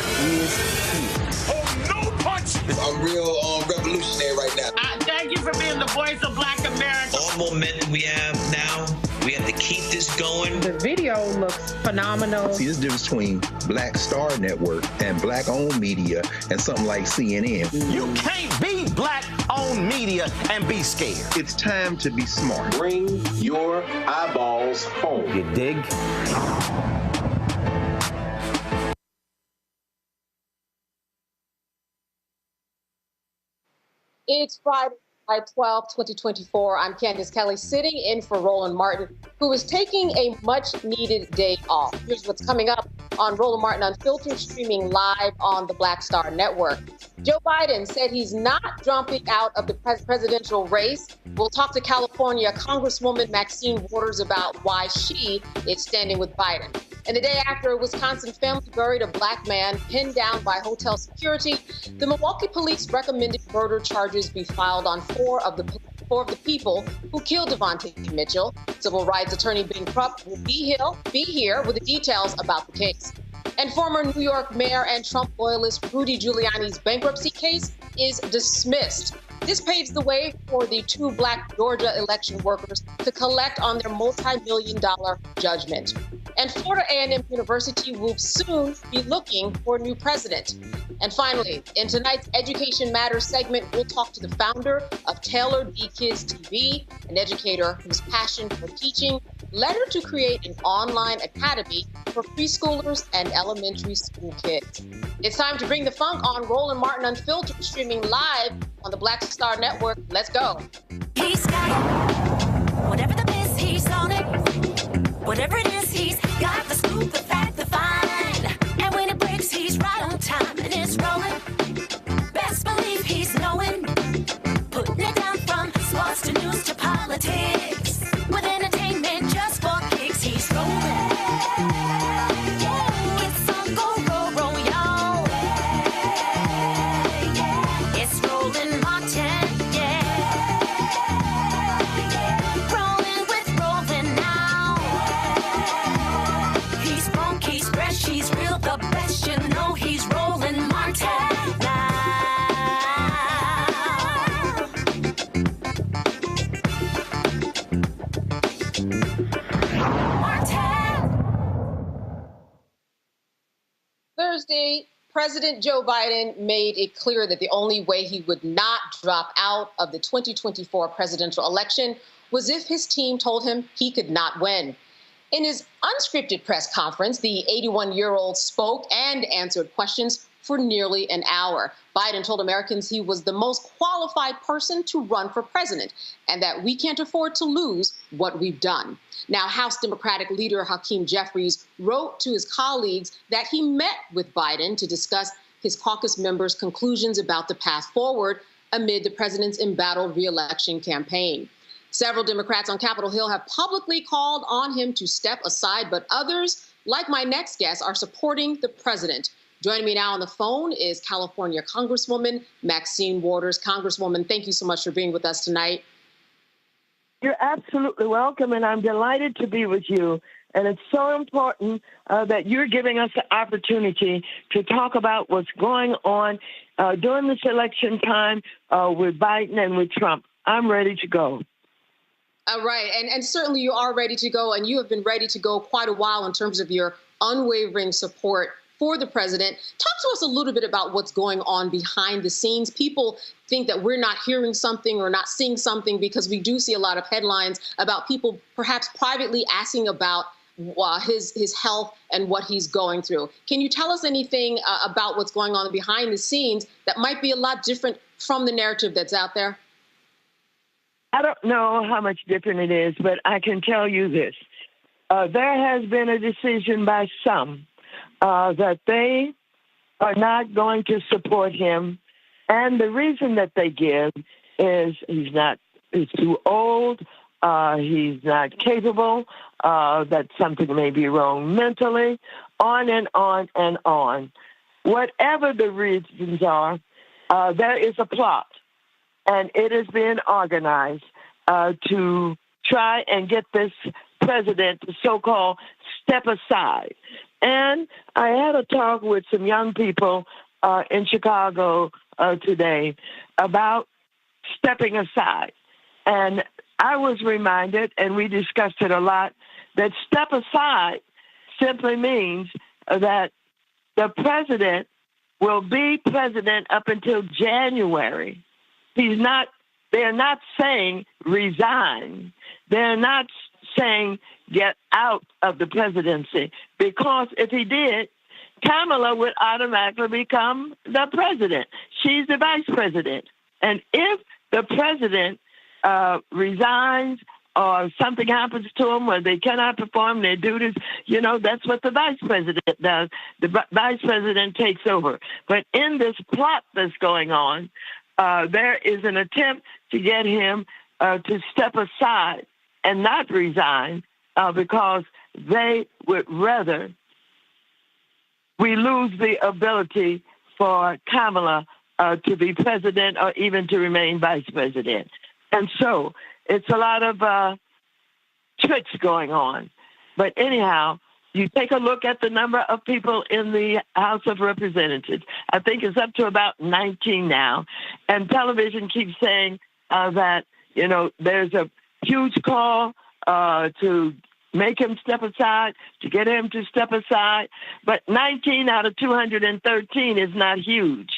is here. Oh, no punch! I'm real revolutionary right now. Thank you for being the voice of Black America. All momentum we have now, we have to keep this going. The video looks phenomenal. See, this difference between Black Star Network and Black-owned media and something like CNN. You can't be Black-owned media and be scared. It's time to be smart. Bring your eyeballs home. You dig? It's Friday, July 12, 2024. I'm Candace Kelly, sitting in for Roland Martin, who is taking a much-needed day off. Here's what's coming up on Roland Martin Unfiltered, streaming live on the Black Star Network. Joe Biden said he's not jumping out of the presidential race. We'll talk to California Congresswoman Maxine Waters about why she is standing with Biden. And the day after, a Wisconsin family buried a Black man pinned down by hotel security. The Milwaukee police recommended murder charges be filed on four of the people who killed Devonte Mitchell. Civil Rights Attorney Ben Crump will be here with the details about the case. And former New York Mayor and Trump loyalist Rudy Giuliani's bankruptcy case is dismissed. This paves the way for the two Black Georgia election workers to collect on their multi-million-dollar judgment. And Florida A&M University will soon be looking for a new president. And finally, in tonight's Education Matters segment, we'll talk to the founder of Taylor D Kids TV, an educator whose passion for teaching led her to create an online academy for preschoolers and elementary school kids. It's time to bring the funk on Roland Martin Unfiltered, streaming live on the Black Star Network. Let's go. He's got it. Whatever the biz, he's on it. Whatever it is, he's got the scoop, the fact, the find. And when it breaks, he's right on time and it's rolling. Best believe he's knowing. Putting it down from sports to news to politics. With entertainment just for kicks, he's rolling. It's on go, roll, y'all. It's Roland Martin, rolling with Roland now. He's funky, he's fresh, he's real, the best, you know he's Roland Martin now. Thursday, President Joe Biden made it clear that the only way he would not drop out of the 2024 presidential election was if his team told him he could not win. In his unscripted press conference, the 81-year-old spoke and answered questions for nearly an hour. Biden told Americans he was the most qualified person to run for president and that we can't afford to lose what we've done. Now, House Democratic leader Hakeem Jeffries wrote to his colleagues that he met with Biden to discuss his caucus members' conclusions about the path forward amid the president's embattled re-election campaign. Several Democrats on Capitol Hill have publicly called on him to step aside, but others, like my next guest, are supporting the president. Joining me now on the phone is California Congresswoman Maxine Waters. Congresswoman, thank you so much for being with us tonight. You're absolutely welcome, and I'm delighted to be with you. And it's so important that you're giving us the opportunity to talk about what's going on during this election time with Biden and with Trump. I'm ready to go. Right. And certainly you are ready to go, and you have been ready to go quite a while in terms of your unwavering support for the president. Talk to us a little bit about what's going on behind the scenes. People think that we're not hearing something or not seeing something because we do see a lot of headlines about people perhaps privately asking about his health and what he's going through. Can you tell us anything about what's going on behind the scenes that might be a lot different from the narrative that's out there? I don't know how much different it is, but I can tell you this. There has been a decision by some that they are not going to support him. And the reason that they give is he's too old, he's not capable, that something may be wrong mentally, on and on and on. Whatever the reasons are, there is a plot, and it is being organized to try and get this president to so-called step aside. And I had a talk with some young people in Chicago today about stepping aside. And I was reminded, and we discussed it a lot, that step aside simply means that the president will be president up until January. They're not saying resign. They're not saying get out of the presidency, because if he did, Kamala would automatically become the president. She's the vice president. And if the president resigns or something happens to them where they cannot perform their duties, that's what the vice president does. The vice president takes over. But in this plot that's going on, there is an attempt to get him to step aside and not resign because they would rather we lose the ability for Kamala to be president or even to remain vice president. And so it's a lot of tricks going on. But anyhow, you take a look at the number of people in the House of Representatives. I think it's up to about 19 now. And television keeps saying that, there's a huge call to make him step aside, to get him to step aside. But 19 out of 213 is not huge.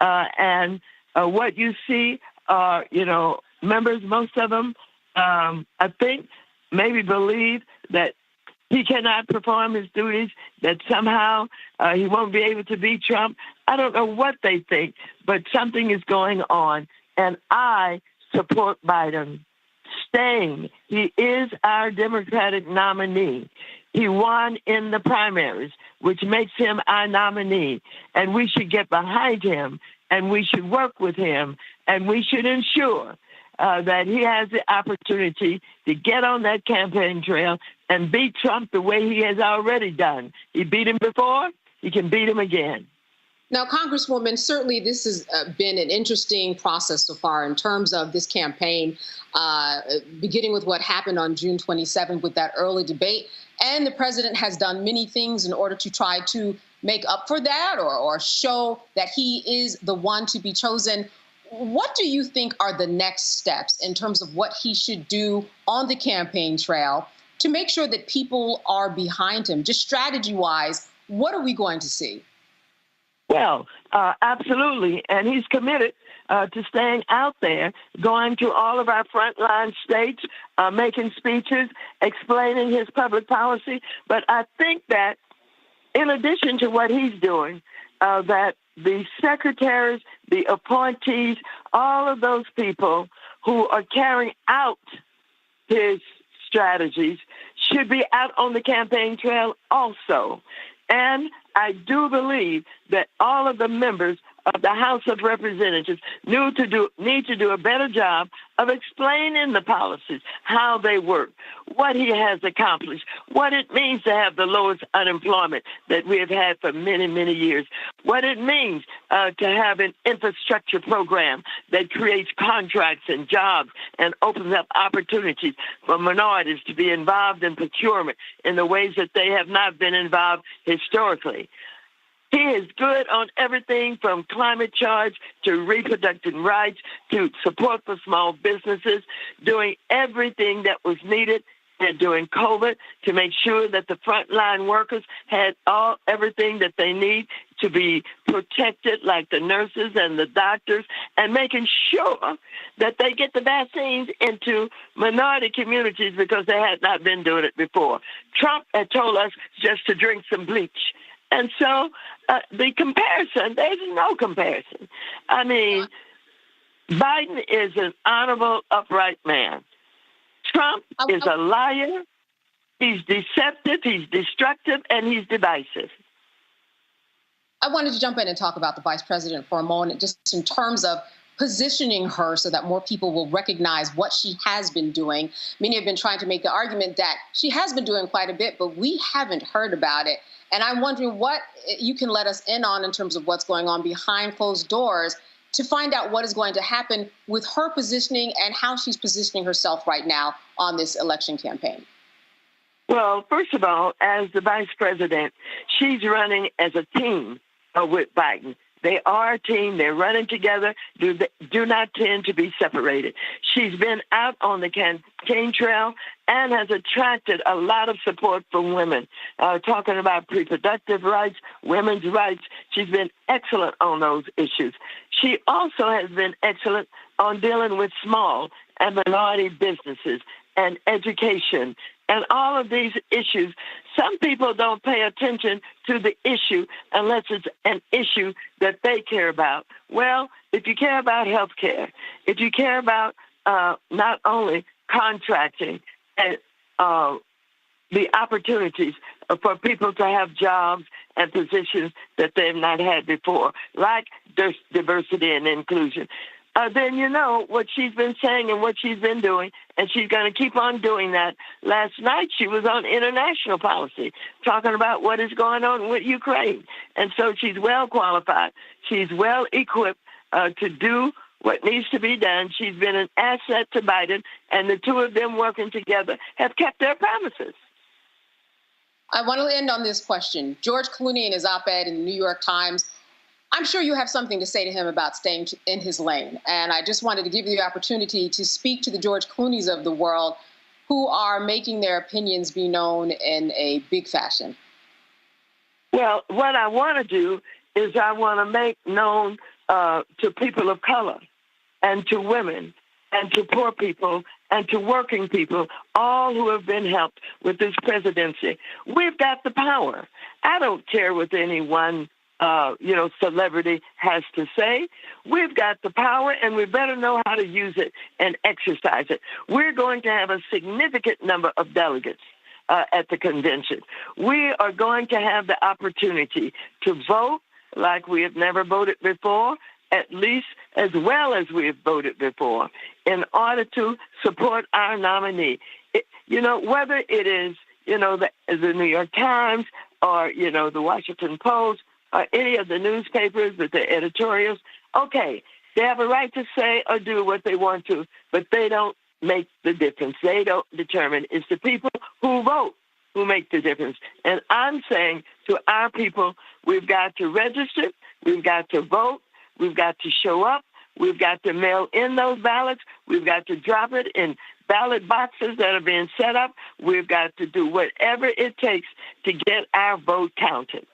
And what you see are, members, most of them, I think, maybe believe that he cannot perform his duties, that somehow he won't be able to beat Trump. I don't know what they think, but something is going on. And I support Biden staying. He is our Democratic nominee. He won in the primaries, which makes him our nominee. And we should get behind him, and we should work with him, and we should ensure that he has the opportunity to get on that campaign trail and beat Trump the way he has already done. He beat him before, he can beat him again. Now, Congresswoman, certainly this has been an interesting process so far in terms of this campaign, beginning with what happened on June 27th with that early debate. And the president has done many things in order to try to make up for that or show that he is the one to be chosen. What do you think are the next steps in terms of what he should do on the campaign trail to make sure that people are behind him? Just strategy-wise, what are we going to see? Well, absolutely. And he's committed to staying out there, going to all of our frontline states, making speeches, explaining his public policy. But I think that in addition to what he's doing, that the secretaries, the appointees, all of those people who are carrying out his strategies should be out on the campaign trail also. And I do believe that all of the members of the House of Representatives need to do a better job of explaining the policies, how they work, what he has accomplished, what it means to have the lowest unemployment that we have had for many, many years, what it means to have an infrastructure program that creates contracts and jobs and opens up opportunities for minorities to be involved in procurement in the ways that they have not been involved historically. He is good on everything from climate change to reproductive rights to support for small businesses, doing everything that was needed during COVID to make sure that the frontline workers had everything that they need to be protected, like the nurses and the doctors, and making sure that they get the vaccines into minority communities because they had not been doing it before. Trump had told us just to drink some bleach. And so the comparison, there's no comparison. I mean, Biden is an honorable, upright man. Trump is a liar. He's deceptive, he's destructive, and he's divisive. I wanted to jump in and talk about the vice president for a moment, just in terms of positioning her so that more people will recognize what she has been doing. Many have been trying to make the argument that she has been doing quite a bit, but we haven't heard about it. And I'm wondering what you can let us in on in terms of what's going on behind closed doors to find out what is going to happen with her positioning and how she's positioning herself right now on this election campaign. Well, first of all, as the vice president, she's running as a team with Biden. They are a team. They're running together. Do not tend to be separated. She's been out on the campaign trail and has attracted a lot of support from women, talking about reproductive rights, women's rights. She's been excellent on those issues. She also has been excellent on dealing with small and minority businesses and education and all of these issues. Some people don't pay attention to the issue unless it's an issue that they care about. Well, if you care about health care, if you care about not only contracting and the opportunities for people to have jobs and positions that they've not had before, like diversity and inclusion, then you know what she's been saying and what she's been doing, and she's going to keep on doing that. Last night she was on international policy, talking about what is going on with Ukraine. And so she's well qualified. She's well equipped to do what needs to be done. She's been an asset to Biden, and the two of them working together have kept their promises. I want to end on this question. George Clooney in his op-ed in the New York Times, I'm sure you have something to say to him about staying in his lane. And I just wanted to give you the opportunity to speak to the George Clooneys of the world who are making their opinions be known in a big fashion. Well, what I want to do is I want to make known to people of color and to women and to poor people and to working people, all who have been helped with this presidency. We've got the power. I don't care what anyone celebrity has to say. We've got the power, and we better know how to use it and exercise it. We're going to have a significant number of delegates at the convention. We are going to have the opportunity to vote like we have never voted before, at least as well as we have voted before, in order to support our nominee. Whether it is, the New York Times or, the Washington Post, or any of the newspapers with the editorials, okay, they have a right to say or do what they want to, but they don't make the difference. They don't determine. It's the people who vote who make the difference. And I'm saying to our people, we've got to register, we've got to vote, we've got to show up, we've got to mail in those ballots, we've got to drop it in ballot boxes that are being set up, we've got to do whatever it takes to get our vote counted.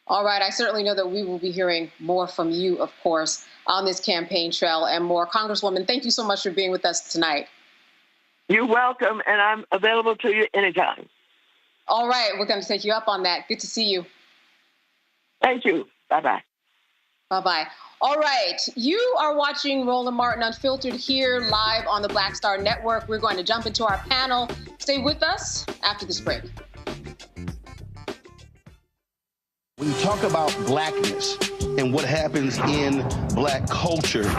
All right. I certainly know that we will be hearing more from you, of course, on this campaign trail and more. Congresswoman, thank you so much for being with us tonight. You're welcome, and I'm available to you anytime. All right. We're going to take you up on that. Good to see you. Thank you. Bye-bye. Bye-bye. All right. You are watching Roland Martin Unfiltered here live on the Black Star Network. We're going to jump into our panel. Stay with us after this break. When you talk about blackness and what happens in black culture,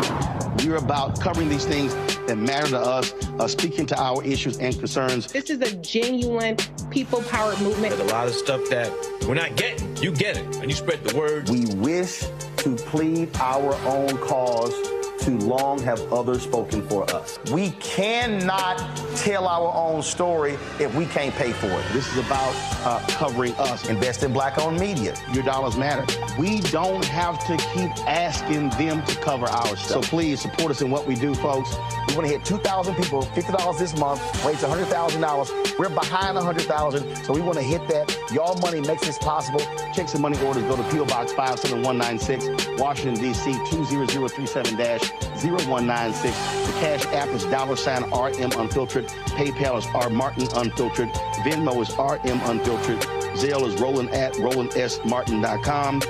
we're about covering these things that matter to us, speaking to our issues and concerns. This is a genuine people-powered movement. There's a lot of stuff that we're not getting. You get it, and you spread the word. We wish to plead our own cause. Too long have others spoken for us. We cannot tell our own story if we can't pay for it. This is about covering us. Invest in black-owned media. Your dollars matter. We don't have to keep asking them to cover our stuff. So please support us in what we do, folks. We want to hit 2,000 people, $50 this month, raise $100,000. We're behind 100,000, so we want to hit that. Y'all money makes this possible. Checks and money orders go to P.O. Box 57196, Washington, D.C. 20037-0196. The Cash App is $RM Unfiltered. PayPal is R Martin Unfiltered. Venmo is RM Unfiltered. Zelle is Roland at RolandSMartin.com.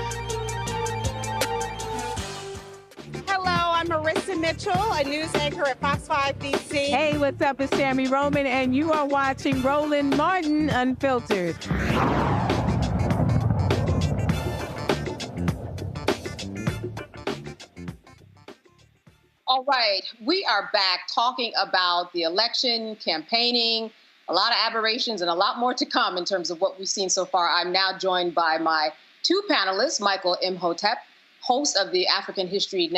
I'm Marissa Mitchell, a news anchor at Fox 5 DC. Hey, what's up? It's Tammy Roman, and you are watching Roland Martin Unfiltered. All right, we are back talking about the election, campaigning, a lot of aberrations and a lot more to come in terms of what we've seen so far. I'm now joined by my two panelists, Michael Imhotep, host of the African History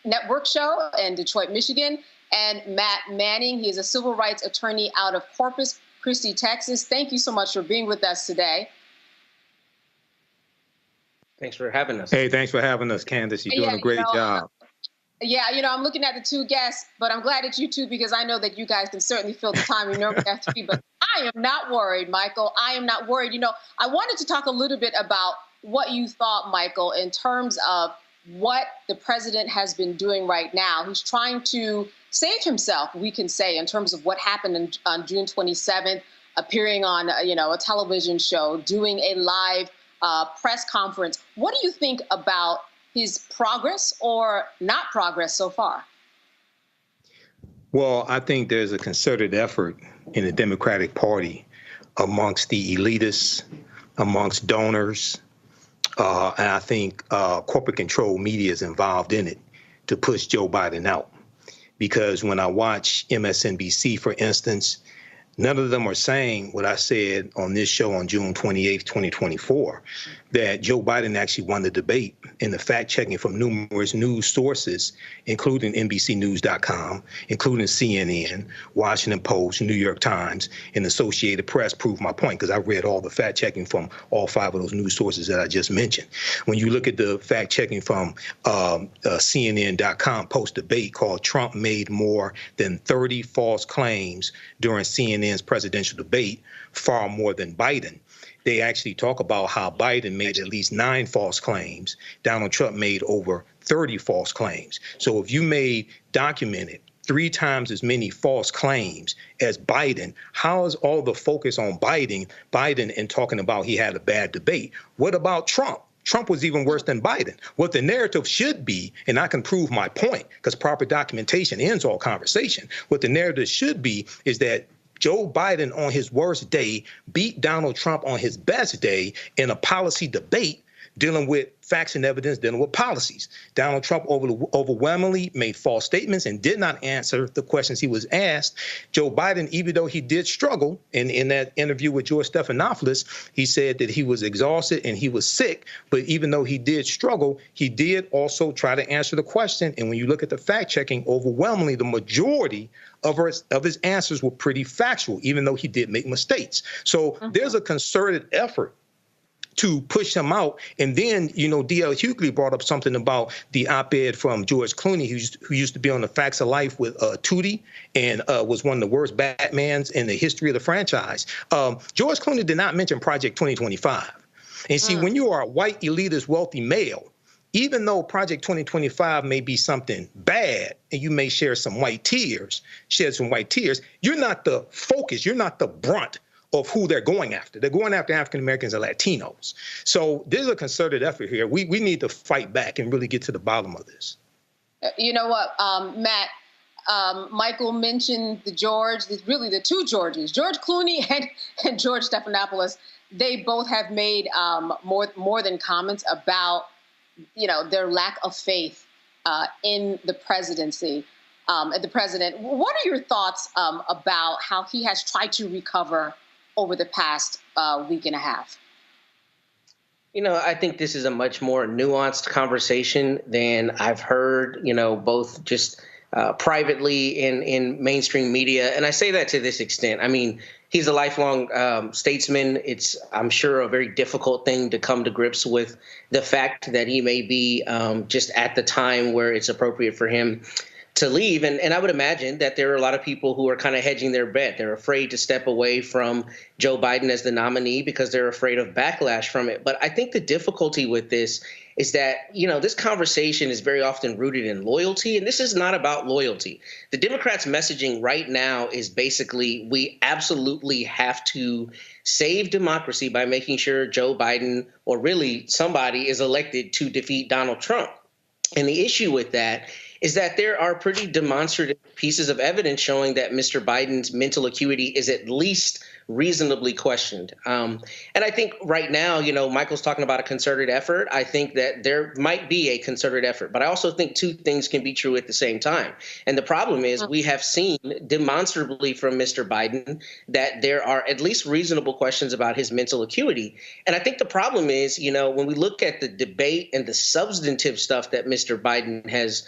Network show in Detroit, Michigan, and Matt Manning. He is a civil rights attorney out of Corpus Christie, Texas. Thank you so much for being with us today. Thanks for having us. Hey, thanks for having us, Candace. You're doing a great job. Yeah, I'm looking at the two guests, but I'm glad it's you two because I know that you guys can certainly fill the time. We normally have three, but I am not worried, Michael. I am not worried. I wanted to talk a little bit about what you thought, Michael, in terms of what the president has been doing right now. He's trying to save himself, we can say, in terms of what happened on June 27th, appearing on, a television show, doing a live press conference. What do you think about his progress or not progress so far? Well, I think there's a concerted effort in the Democratic Party amongst the elitists, amongst donors, and I think corporate control media is involved in it to push Joe Biden out. Because when I watch MSNBC, for instance, none of them are saying what I said on this show on June 28th, 2024, that Joe Biden actually won the debate, and the fact checking from numerous news sources, including NBCnews.com, including CNN, Washington Post, New York Times, and Associated Press proved my point, because I read all the fact checking from all 5 of those news sources that I just mentioned. When you look at the fact checking from CNN.com post-debate called Trump Made More Than 30 False Claims During CNN's Presidential Debate, Far More Than Biden, they actually talk about how Biden made at least 9 false claims. Donald Trump made over 30 false claims. So if you documented 3 times as many false claims as Biden, how is all the focus on Biden and talking about he had a bad debate? What about Trump? Trump was even worse than Biden. What the narrative should be, and I can prove my point because proper documentation ends all conversation. What the narrative should be is that Joe Biden on his worst day beat Donald Trump on his best day in a policy debate dealing with facts and evidence, dealing with policies. Donald Trump overwhelmingly made false statements and did not answer the questions he was asked. Joe Biden, even though he did struggle, in that interview with George Stephanopoulos, he said that he was exhausted and he was sick. But even though he did struggle, he did also try to answer the question. And when you look at the fact checking, overwhelmingly, the majority of his answers were pretty factual, even though he did make mistakes. So there's a concerted effort to push him out. And then, D.L. Hughley brought up something about the op-ed from George Clooney, who used to be on The Facts of Life with Tootie and was one of the worst Batmans in the history of the franchise. George Clooney did not mention Project 2025. And see, when you are a white, elitist, wealthy male, even though Project 2025 may be something bad and you may shed some white tears, you're not the focus, you're not the brunt of who they're going after. They're going after African Americans and Latinos. So there's a concerted effort here. We need to fight back and really get to the bottom of this. You know what, Matt, Michael mentioned the two Georges, George Clooney and George Stephanopoulos. They both have made more than comments about, their lack of faith in the presidency, the president. What are your thoughts about how he has tried to recover over the past week and a half? I think this is a much more nuanced conversation than I've heard, both just privately in mainstream media. And I say that to this extent. I mean, he's a lifelong statesman. It's, I'm sure, a very difficult thing to come to grips with the fact that he may be just at the time where it's appropriate for him to leave. And I would imagine that there are a lot of people who are kind of hedging their bet. They're afraid to step away from Joe Biden as the nominee because they're afraid of backlash from it. But I think the difficulty with this is that, this conversation is very often rooted in loyalty, and this is not about loyalty. The Democrats' messaging right now is basically, we absolutely have to save democracy by making sure Joe Biden, or really somebody, is elected to defeat Donald Trump. And the issue with that is that there are pretty demonstrative pieces of evidence showing that Mr. Biden's mental acuity is at least reasonably questioned. And I think right now, Michael's talking about a concerted effort. I think that there might be a concerted effort, but I also think two things can be true at the same time. And the problem is we have seen demonstrably from Mr. Biden that there are at least reasonable questions about his mental acuity. And I think the problem is, when we look at the debate and the substantive stuff that Mr. Biden has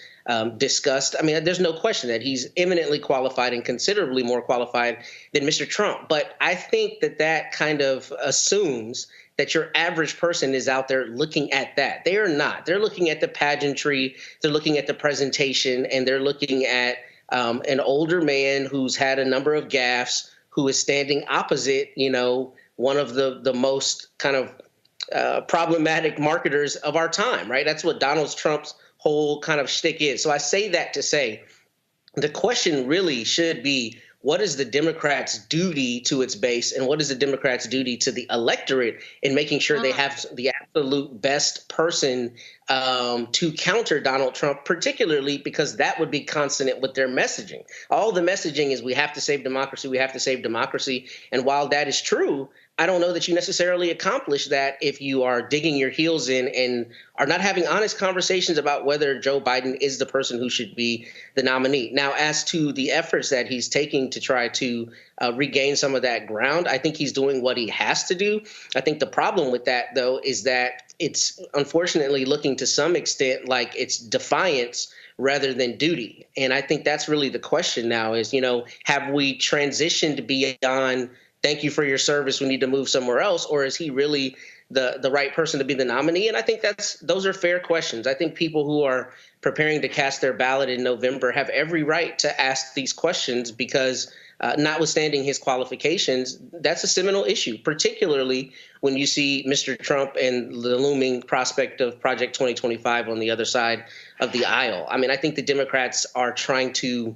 discussed, I mean, there's no question that he's eminently qualified and considerably more qualified than Mr. Trump. But I think that kind of assumes that your average person is out there looking at that. They are not. They're looking at the pageantry, they're looking at the presentation, and they're looking at an older man who's had a number of gaffes, who is standing opposite, one of the most kind of problematic marketers of our time, right? That's what Donald Trump's whole kind of shtick is. So I say that to say the question really should be, what is the Democrats' duty to its base, and what is the Democrats' duty to the electorate in making sure they have the absolute best person to counter Donald Trump, particularly because that would be consonant with their messaging. All the messaging is we have to save democracy, we have to save democracy. And while that is true, I don't know that you necessarily accomplish that if you are digging your heels in and are not having honest conversations about whether Joe Biden is the person who should be the nominee. Now, as to the efforts that he's taking to try to regain some of that ground, I think he's doing what he has to do. I think the problem with that, though, is that it's unfortunately looking to some extent like it's defiance rather than duty. And I think that's really the question now is, have we transitioned beyond thank you for your service, we need to move somewhere else, or is he really the right person to be the nominee? And I think those are fair questions. I think people who are preparing to cast their ballot in November have every right to ask these questions because notwithstanding his qualifications, that's a seminal issue, particularly when you see Mr. Trump and the looming prospect of Project 2025 on the other side of the aisle. I mean, I think the Democrats are trying to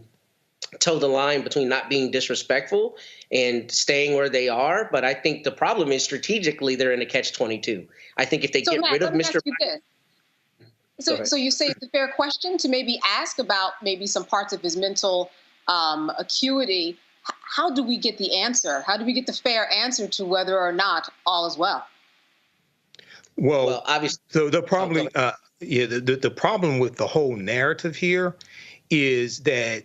toe the line between not being disrespectful and staying where they are. But I think the problem is strategically they're in a catch-22. I think if they get rid of Mr. So you say it's a fair question to maybe ask about maybe some parts of his mental acuity. How do we get the answer? How do we get the fair answer to whether or not all is well? Well, obviously, so the problem, the problem with the whole narrative here is that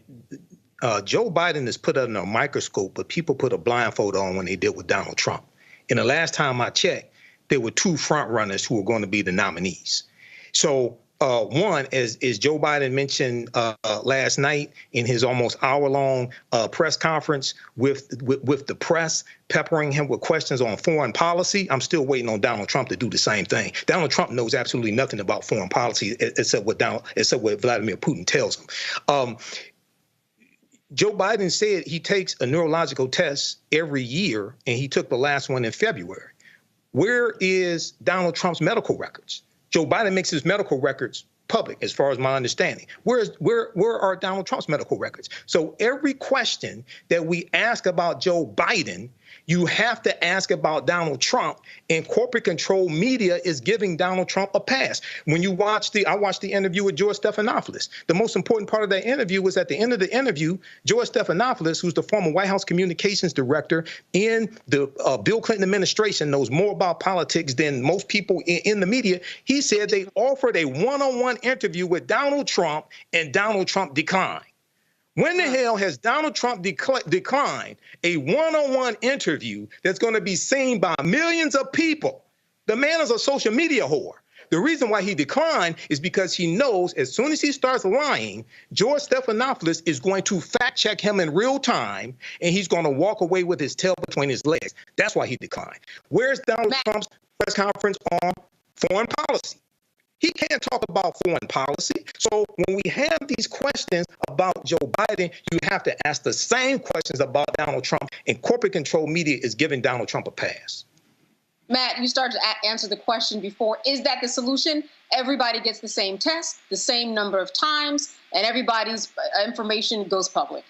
Joe Biden is put under a microscope, but people put a blindfold on when they deal with Donald Trump. And the last time I checked, there were two front runners who were going to be the nominees. So one, as Joe Biden mentioned last night in his almost hour-long press conference with the press, peppering him with questions on foreign policy. I'm still waiting on Donald Trump to do the same thing. Donald Trump knows absolutely nothing about foreign policy except what Vladimir Putin tells him. Joe Biden said he takes a neurological test every year, and he took the last one in February. Where is Donald Trump's medical records? Joe Biden makes his medical records public, as far as my understanding. Where are Donald Trump's medical records? So every question that we ask about Joe Biden, you have to ask about Donald Trump, and corporate control media is giving Donald Trump a pass. When you I watched the interview with George Stephanopoulos. The most important part of that interview was at the end of the interview, George Stephanopoulos, who's the former White House communications director in the Bill Clinton administration, knows more about politics than most people in the media. He said they offered a one-on-one interview with Donald Trump, and Donald Trump declined. When the hell has Donald Trump declined a one-on-one interview that's going to be seen by millions of people? The man is a social media whore. The reason why he declined is because he knows as soon as he starts lying, George Stephanopoulos is going to fact check him in real time, and he's going to walk away with his tail between his legs. That's why he declined. Where's Donald Trump's press conference on foreign policy? He can't talk about foreign policy. So when we have these questions about Joe Biden, you have to ask the same questions about Donald Trump, and corporate control media is giving Donald Trump a pass. Matt, you started to answer the question before. Is that the solution? Everybody gets the same test, the same number of times, and everybody's information goes public.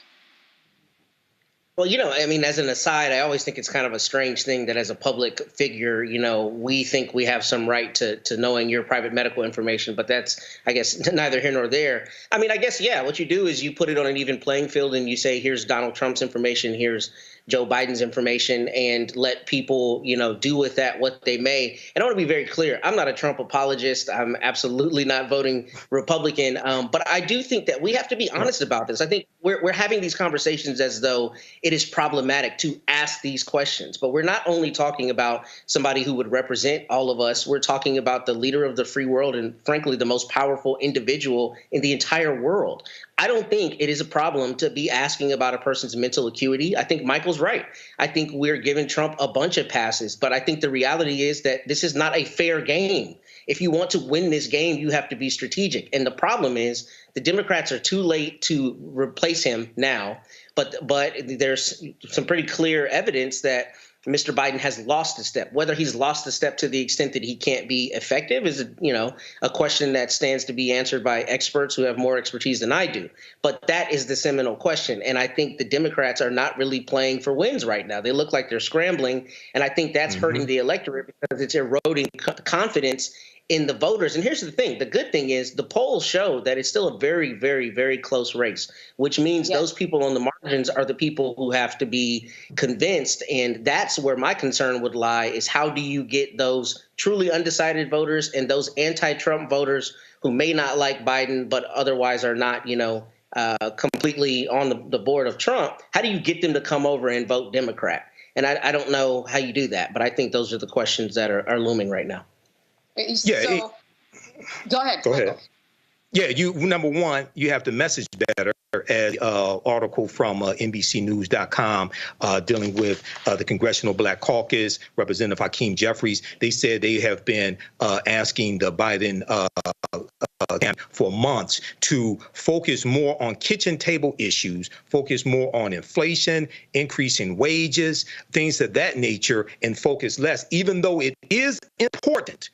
Well, I mean, as an aside, I always think it's kind of a strange thing that as a public figure, we think we have some right to knowing your private medical information. But that's, I guess, neither here nor there. I mean, I guess, yeah, what you do is you put it on an even playing field and you say, here's Donald Trump's information, here's Joe Biden's information, and let people, do with that what they may. And I want to be very clear. I'm not a Trump apologist. I'm absolutely not voting Republican. But I do think that we have to be honest about this. I think we're having these conversations as though it is problematic to ask these questions. But we're not only talking about somebody who would represent all of us. We're talking about the leader of the free world and, frankly, the most powerful individual in the entire world. I don't think it is a problem to be asking about a person's mental acuity. I think Michael Michael's right. I think we're giving Trump a bunch of passes, but I think the reality is that this is not a fair game. If you want to win this game, you have to be strategic. And the problem is the Democrats are too late to replace him now. But there's some pretty clear evidence that Mr. Biden has lost a step. Whether he's lost a step to the extent that he can't be effective is, a question that stands to be answered by experts who have more expertise than I do. But that is the seminal question. And I think the Democrats are not really playing for wins right now. They look like they're scrambling. And I think that's hurting the electorate because it's eroding confidence in the voters. And here's the thing. The good thing is the polls show that it's still a very, very, very close race, which means those people on the margins are the people who have to be convinced. And that's where my concern would lie, is how do you get those truly undecided voters and those anti-Trump voters who may not like Biden but otherwise are not, completely on the board of Trump? How do you get them to come over and vote Democrat? And I don't know how you do that, but I think those are the questions that are looming right now. Yeah. Go ahead. Yeah, number one, you have to message better. As article from NBCnews.com dealing with the Congressional Black Caucus, Representative Hakeem Jeffries. They said they have been asking the Biden camp for months to focus more on kitchen table issues, focus more on inflation, increasing wages, things of that nature, and focus less, even though it is important.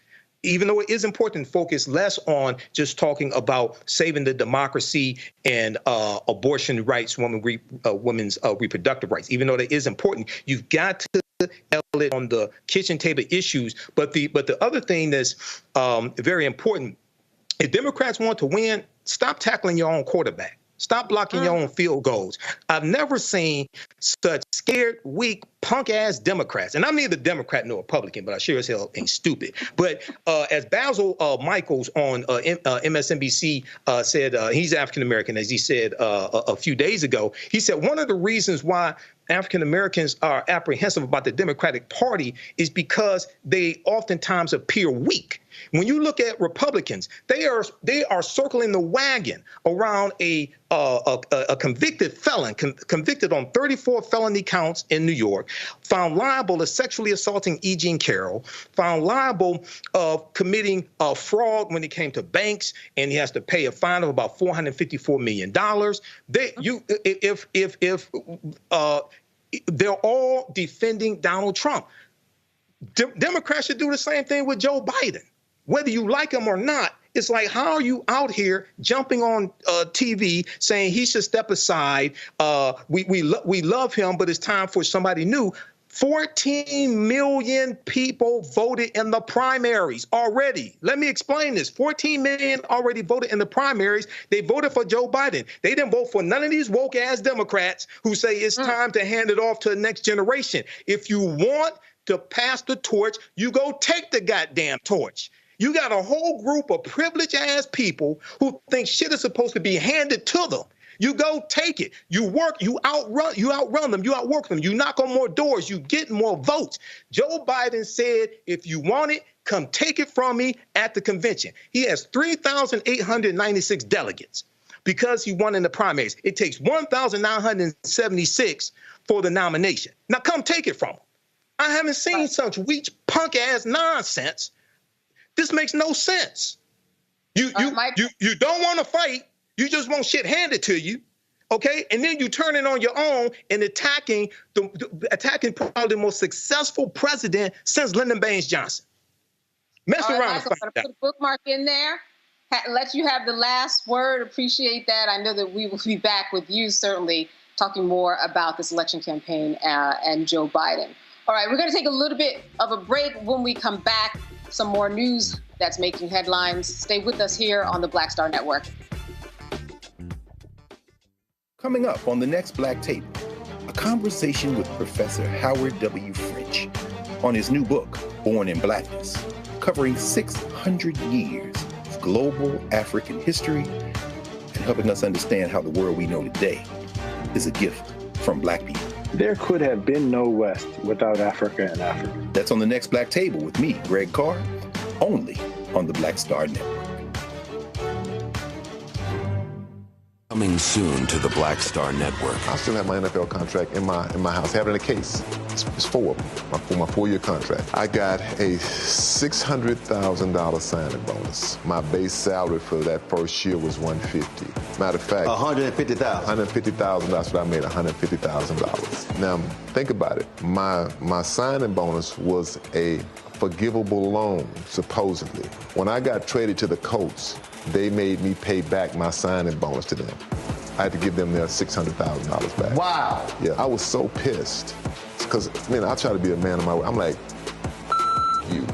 Focus less on just talking about saving the democracy and abortion rights, women's reproductive rights. Even though that is important, you've got to elevate on the kitchen table issues. But the other thing that's very important, if Democrats want to win, stop tackling your own quarterback. Stop blocking your own field goals. I've never seen such scared, weak, punk-ass Democrats. And I'm neither Democrat nor Republican, but I sure as hell ain't stupid. But as Basil Michaels on MSNBC said, he's African-American, as he said a few days ago, he said one of the reasons why African Americans are apprehensive about the Democratic Party is because they oftentimes appear weak. When you look at Republicans, they are circling the wagon around a convicted felon, convicted on 34 felony counts in New York, found liable of sexually assaulting E. Jean Carroll, found liable of committing fraud when it came to banks, and he has to pay a fine of about $454 million. They're all defending Donald Trump. Democrats should do the same thing with Joe Biden. Whether you like him or not, it's like, how are you out here jumping on TV saying he should step aside? We love him, but it's time for somebody new. 14 million people voted in the primaries already. Let me explain this. 14 million already voted in the primaries. They voted for Joe Biden. They didn't vote for none of these woke-ass Democrats who say it's time to hand it off to the next generation. If you want to pass the torch, you go take the goddamn torch. You got a whole group of privileged-ass people who think shit is supposed to be handed to them. You go take it. You work, you outrun them, you outwork them. You knock on more doors, you get more votes. Joe Biden said, if you want it, come take it from me at the convention. He has 3,896 delegates because he won in the primaries. It takes 1,976 for the nomination. Now come take it from him. I haven't seen such weak punk-ass nonsense. This makes no sense. You don't want to fight. You just want shit handed to you, okay? And then you turn it on your own and attacking probably the most successful president since Lyndon Baines Johnson. Mess around and find out. Put a bookmark in there. Let you have the last word. Appreciate that. I know that we will be back with you, certainly, talking more about this election campaign and Joe Biden. All right, we're going to take a little bit of a break. When we come back, some more news that's making headlines. Stay with us here on the Black Star Network. Coming up on the next Black Table, a conversation with Professor Howard W. French on his new book, Born in Blackness, covering 600 years of global African history and helping us understand how the world we know today is a gift from Black people. There could have been no West without Africa and Africa. That's on the next Black Table with me, Greg Carr, only on the Black Star Network. Coming soon to the Black Star Network. I still have my NFL contract in my house. Having a case. It's 4 of them. My 4-year contract. I got a $600,000 signing bonus. My base salary for that first year was $150,000. Matter of fact, $150,000. $150,000. That's what I made. $150,000. Now think about it. My signing bonus was a forgivable loan, supposedly. When I got traded to the Colts, they made me pay back my signing bonus to them. I had to give them their $600,000 back. Wow. Yeah, I was so pissed. Because, man, I try to be a man of my word. I'm like, you,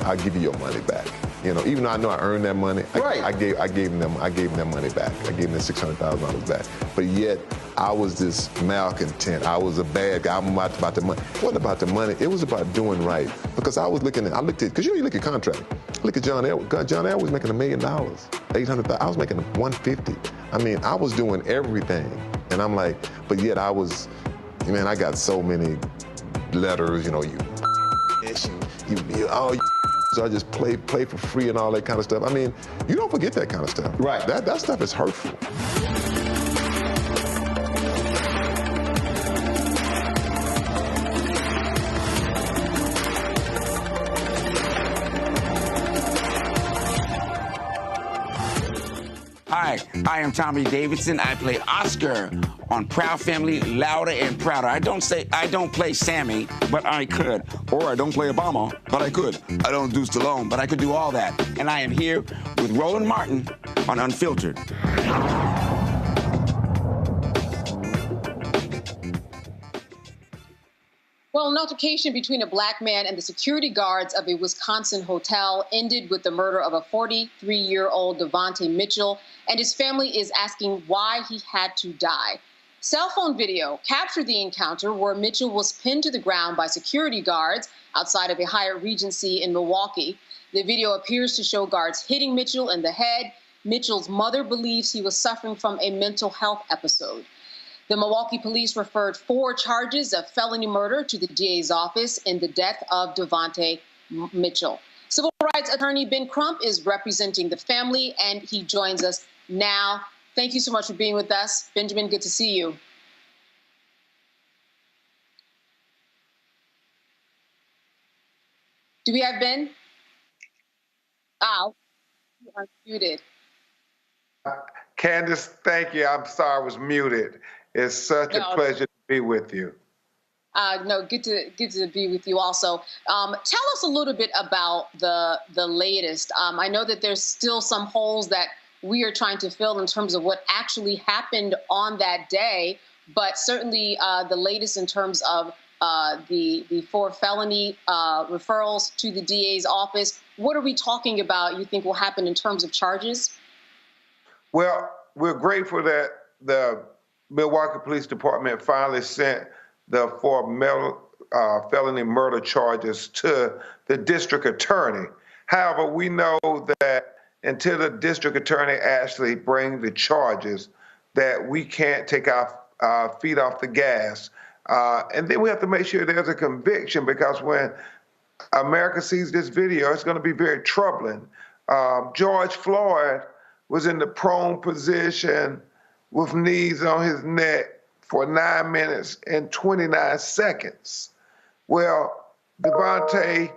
I'll give you your money back. You know, even though I know I earned that money, I gave them that money back. I gave them the $600,000 back. But yet, I was this malcontent. I was a bad guy. I'm about the money. It wasn't about the money. It was about doing right. Because I looked at, because you look at contract. Look at John Elway. John Elway was making $1 million, $800,000. I was making $150,000. I mean, I was doing everything. And I'm like, but yet I got so many letters, you know, so I just play for free and all that kind of stuff. I mean, you don't forget that kind of stuff. Right. That stuff is hurtful. Hi, I am Tommy Davidson. I play Oscar on Proud Family, Louder and Prouder. I don't play Sammy, but I could. Or I don't play Obama, but I could. I don't do Stallone, but I could do all that. And I am here with Roland Martin on Unfiltered. Well, an altercation between a black man and the security guards of a Wisconsin hotel ended with the murder of a 43-year-old Devonte Mitchell, and his family is asking why he had to die. Cell phone video captured the encounter where Mitchell was pinned to the ground by security guards outside of a Hyatt Regency in Milwaukee. The video appears to show guards hitting Mitchell in the head. Mitchell's mother believes he was suffering from a mental health episode. The Milwaukee police referred 4 charges of felony murder to the DA's office in the death of Devonte Mitchell. Civil rights attorney Ben Crump is representing the family, and he joins us now. Thank you so much for being with us. Benjamin, good to see you. Do we have Ben? Oh, you are muted. Candace, thank you. I'm sorry I was muted. It's such a pleasure to be with you. No, good to be with you also. Tell us a little bit about the latest. I know that there's still some holes that we are trying to fill in terms of what actually happened on that day, but certainly the latest in terms of the 4 felony referrals to the DA's office. What are we talking about you think will happen in terms of charges? Well, we're grateful that the Milwaukee Police Department finally sent the 4 felony murder charges to the district attorney. However, we know that until the district attorney actually brings the charges, that we can't take our feet off the gas. And then we have to make sure there's a conviction, because when America sees this video, it's going to be very troubling. George Floyd was in the prone position with knees on his neck for 9 minutes and 29 seconds. Well, Devonte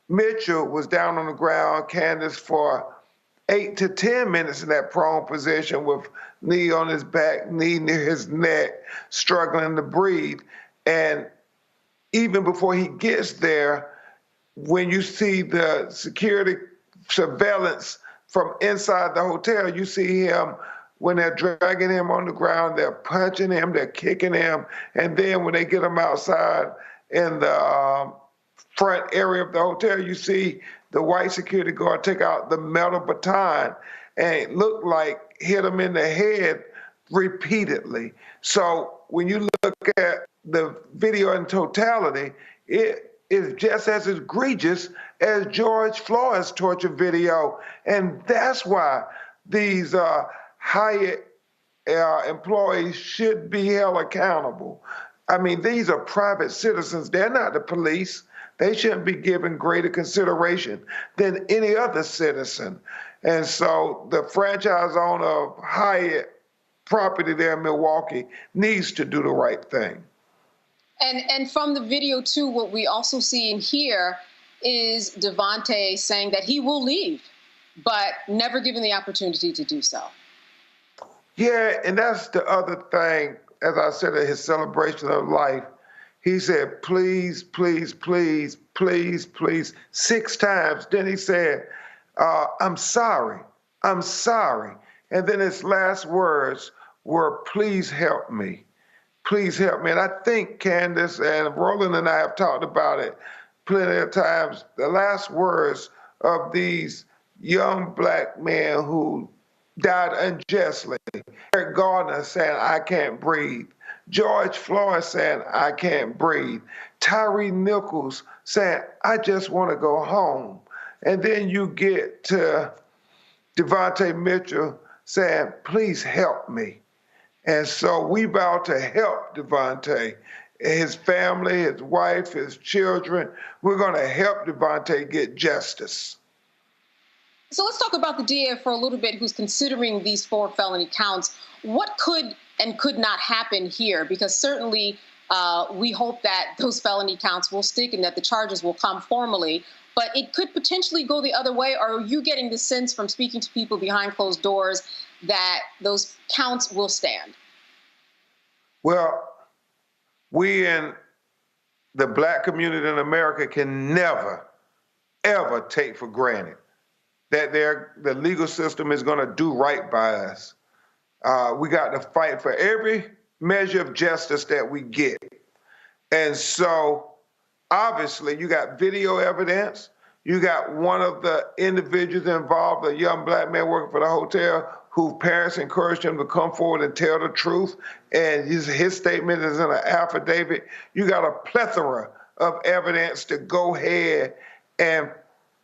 Mitchell was down on the ground, Candace, for 8 to 10 minutes in that prone position with knee on his back, knee near his neck, struggling to breathe. And even before he gets there, when you see the security surveillance from inside the hotel, you see him, when they're dragging him on the ground, they're punching him, they're kicking him, and then when they get him outside in the front area of the hotel, you see the white security guard take out the metal baton, and it looked like hit him in the head repeatedly. So when you look at the video in totality, it is just as egregious as George Floyd's torture video, and that's why these Hyatt employees should be held accountable. I mean, these are private citizens. They're not the police. They shouldn't be given greater consideration than any other citizen. And so the franchise owner of Hyatt property there in Milwaukee needs to do the right thing. And from the video, too, what we also see and hear is Devonte saying that he will leave, but never given the opportunity to do so. Yeah, and that's the other thing. As I said at his celebration of life, he said, please, please, please, please, please, 6 times. Then he said, I'm sorry, I'm sorry. And then his last words were, please help me. Please help me. And I think Candace and Roland and I have talked about it plenty of times. The last words of these young black men who died unjustly. Eric Gardner saying, I can't breathe. George Floyd saying, I can't breathe. Tyree Nichols saying, I just want to go home. And then you get to Devonte Mitchell saying, please help me. And so we vow to help Devonte, his family, his wife, his children. We're going to help Devonte get justice. So let's talk about the DA for a little bit, who's considering these 4 felony counts. What could and could not happen here? Because certainly we hope that those felony counts will stick and that the charges will come formally, but it could potentially go the other way. Or are you getting the sense from speaking to people behind closed doors that those counts will stand? Well, we in the black community in America can never, ever take for granted that the legal system is going to do right by us. We got to fight for every measure of justice that we get. And so, obviously, you got video evidence. You got one of the individuals involved, a young black man working for the hotel, whose parents encouraged him to come forward and tell the truth. And his statement is in an affidavit. You got a plethora of evidence to go ahead and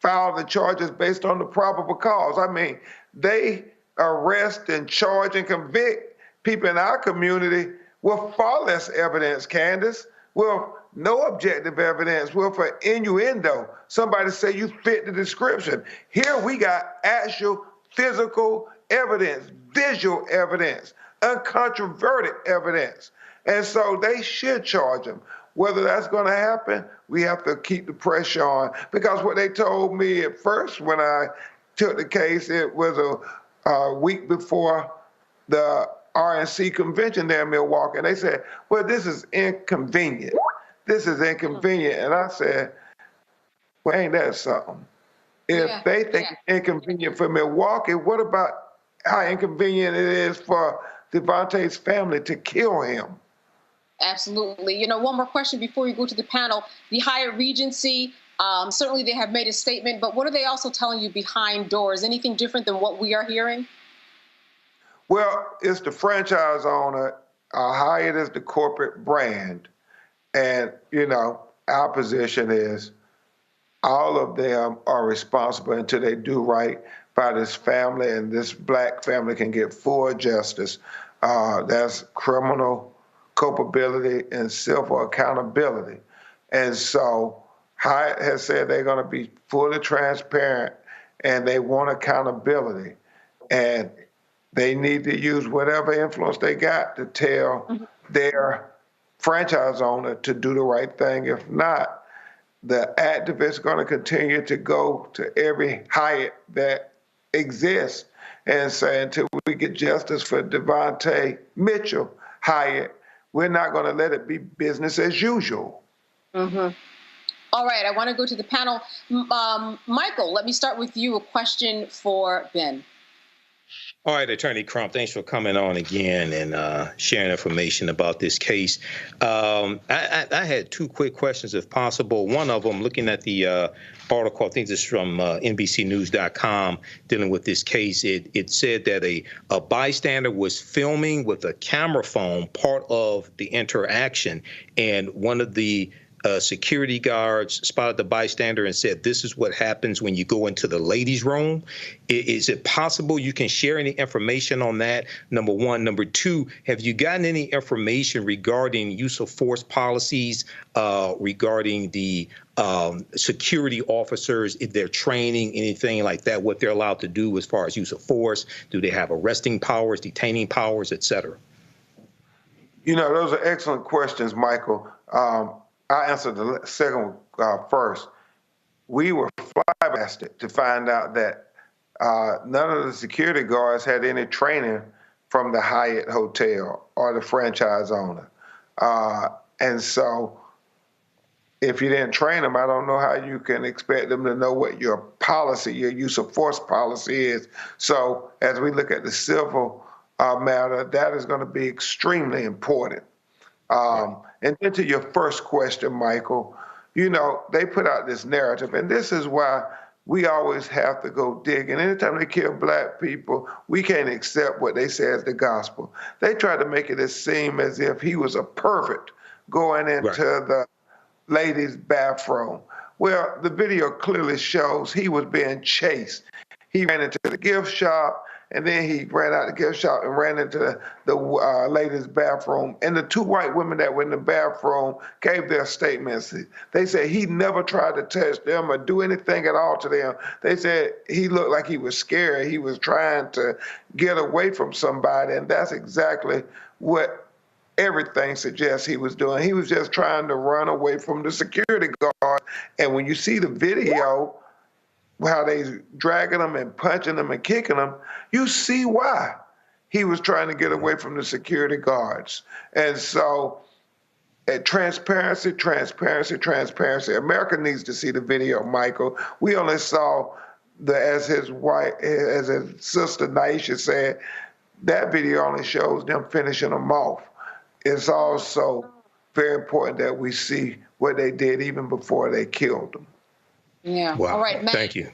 file the charges based on the probable cause. I mean, they arrest and charge and convict people in our community with far less evidence, Candace, with no objective evidence, with an innuendo. Somebody say you fit the description. Here we got actual physical evidence, visual evidence, uncontroverted evidence. And so they should charge them. Whether that's going to happen, we have to keep the pressure on. Because what they told me at first when I took the case, it was a week before the RNC convention there in Milwaukee. And they said, well, this is inconvenient. This is inconvenient. And I said, well, ain't that something? If they think it's inconvenient for Milwaukee, what about how inconvenient it is for Devonte's family to kill him? Absolutely. You know, one more question before we go to the panel. The Hyatt Regency, certainly they have made a statement, but what are they also telling you behind doors? Anything different than what we are hearing? Well, it's the franchise owner. Hyatt is the corporate brand. And, you know, our position is all of them are responsible until they do right by this family, and this black family can get full justice. That's criminal culpability and civil accountability. And so Hyatt has said they're going to be fully transparent and they want accountability. And they need to use whatever influence they got to tell their franchise owner to do the right thing. If not, the activists are going to continue to go to every Hyatt that exists and say, until we get justice for Devonte Mitchell Hyatt, we're not going to let it be business as usual. All right, I want to go to the panel. Michael, let me start with you. A question for Ben. All right, Attorney Crump, thanks for coming on again and sharing information about this case. I had 2 quick questions, if possible. One of them, looking at the article, I think this is from NBCnews.com, dealing with this case. It said that a bystander was filming with a camera phone part of the interaction, and one of the security guards spotted the bystander and said, "This is what happens when you go into the ladies' room." Is it possible you can share any information on that? Number one. Number two, have you gotten any information regarding use of force policies, regarding the security officers, if they're training, anything like that, what they're allowed to do as far as use of force? Do they have arresting powers, detaining powers, et cetera? You know, those are excellent questions, Michael. I'll answer the second one first. We were flabbergasted to find out that none of the security guards had any training from the Hyatt Hotel or the franchise owner. And so if you didn't train them, I don't know how you can expect them to know what your policy, your use of force policy is. So as we look at the civil matter, that is going to be extremely important. And then to your first question, Michael, you know, they put out this narrative, and this is why we always have to go dig. And anytime they kill black people, we can't accept what they say as the gospel. They try to make it seem as if he was a pervert going into the ladies' bathroom. Well, the video clearly shows he was being chased. He ran into the gift shop, and then he ran out the gift shop and ran into the ladies' bathroom. And the two white women that were in the bathroom gave their statements. They said he never tried to touch them or do anything at all to them. They said he looked like he was scared. He was trying to get away from somebody, and that's exactly what everything suggests he was doing. He was just trying to run away from the security guard. And when you see the video, how they dragging him and punching him and kicking him, you see why he was trying to get away from the security guards. And so transparency, transparency, transparency. America needs to see the video, Michael. We only saw as his sister Naisha said, that video only shows them finishing him off. It's also very important that we see what they did even before they killed him. Yeah. Wow. All right, Matt. Thank you.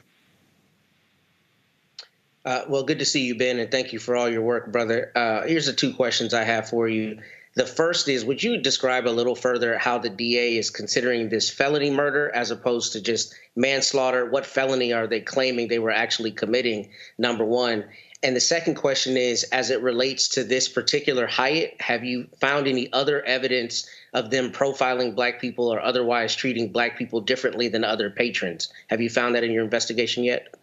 Well, good to see you, Ben, and thank you for all your work, brother. Here's the two questions I have for you. The first is, would you describe a little further how the DA is considering this felony murder as opposed to just manslaughter? What felony are they claiming they were actually committing, number one? And the second question is, as it relates to this particular Hyatt, have you found any other evidence of them profiling black people or otherwise treating black people differently than other patrons? Have you found that in your investigation yet?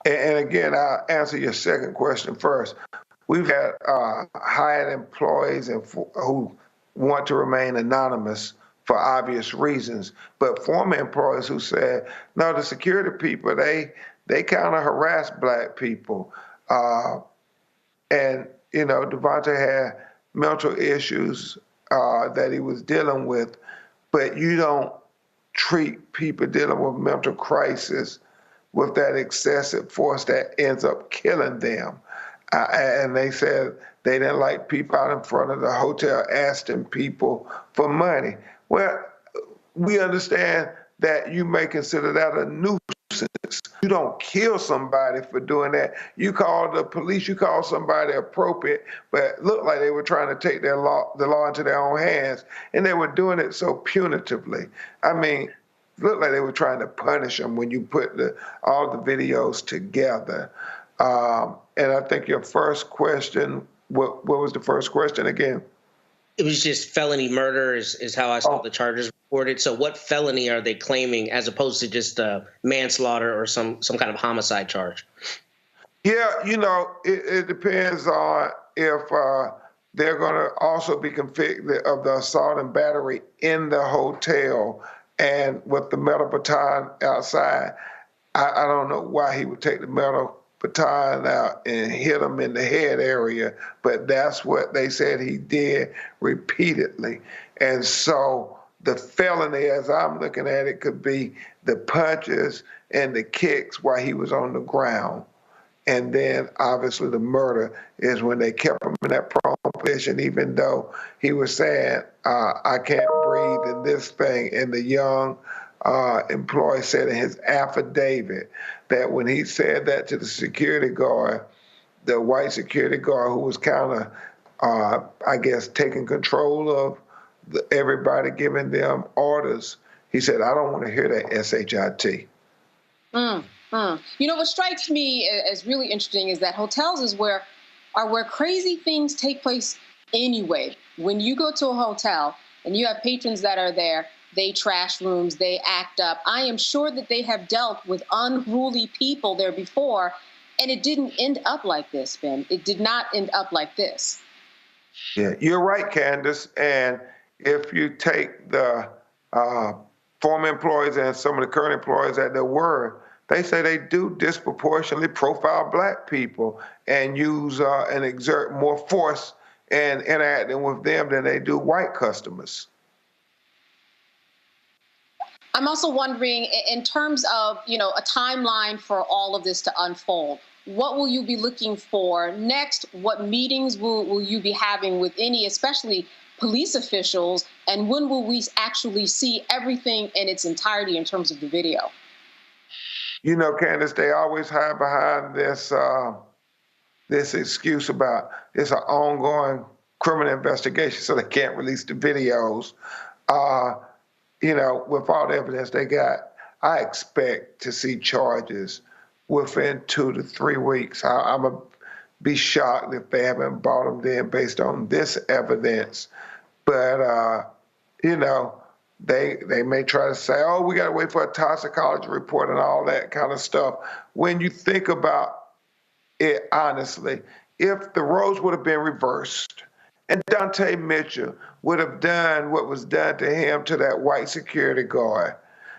And again, I'll answer your second question first. We've had Hyatt employees who want to remain anonymous for obvious reasons, but former employees who said, no, the security people, they kind of harass black people. And, you know, Devonte had mental issues that he was dealing with, but you don't treat people dealing with mental crisis with that excessive force that ends up killing them. And they said they didn't like people out in front of the hotel asking people for money. Well, we understand that you may consider that a nuisance. You don't kill somebody for doing that. You call the police, you call somebody appropriate, but it looked like they were trying to take the law into their own hands, and they were doing it so punitively. I mean, it looked like they were trying to punish them when you put all the videos together. And I think your first question, what was the first question again? It was just felony murder is how I saw the charges reported. So what felony are they claiming as opposed to just manslaughter or some kind of homicide charge? Yeah, you know, it depends on if they're going to also be convicted of the assault and battery in the hotel and with the metal baton outside. I don't know why he would take the metal baton out and hit him in the head area, but that's what they said he did repeatedly. And so the felony, as I'm looking at it, could be the punches and the kicks while he was on the ground. And then obviously the murder is when they kept him in that prone position, even though he was saying, I can't breathe in this thing. And the young employee said in his affidavit that when he said that to the security guard, the white security guard who was kind of, I guess, taking control of everybody giving them orders. He said, I don't want to hear that SHIT. You know, what strikes me as really interesting is that hotels are where crazy things take place anyway. When you go to a hotel and you have patrons that are there, they trash rooms, they act up. I am sure that they have dealt with unruly people there before, and it didn't end up like this, Ben. It did not end up like this. Yeah, you're right, Candace. And if you take the former employees and some of the current employees that there were, they say they do disproportionately profile black people and use and exert more force in interacting with them than they do white customers. I'm also wondering, in terms of, you know, a timeline for all of this to unfold, what will you be looking for next? What meetings will you be having with any, especially police officials? And when will we actually see everything in its entirety in terms of the video? You know, Candace, they always hide behind this this excuse about it's an ongoing criminal investigation, so they can't release the videos. You know, with all the evidence they got, I expect to see charges within 2 to 3 weeks. I'm going to be shocked if they haven't brought them in based on this evidence. But, you know, they may try to say, oh, we got to wait for a toxicology report and all that kind of stuff. When you think about it honestly, if the roles would have been reversed, and Devonte Mitchell would have done what was done to him to that white security guard,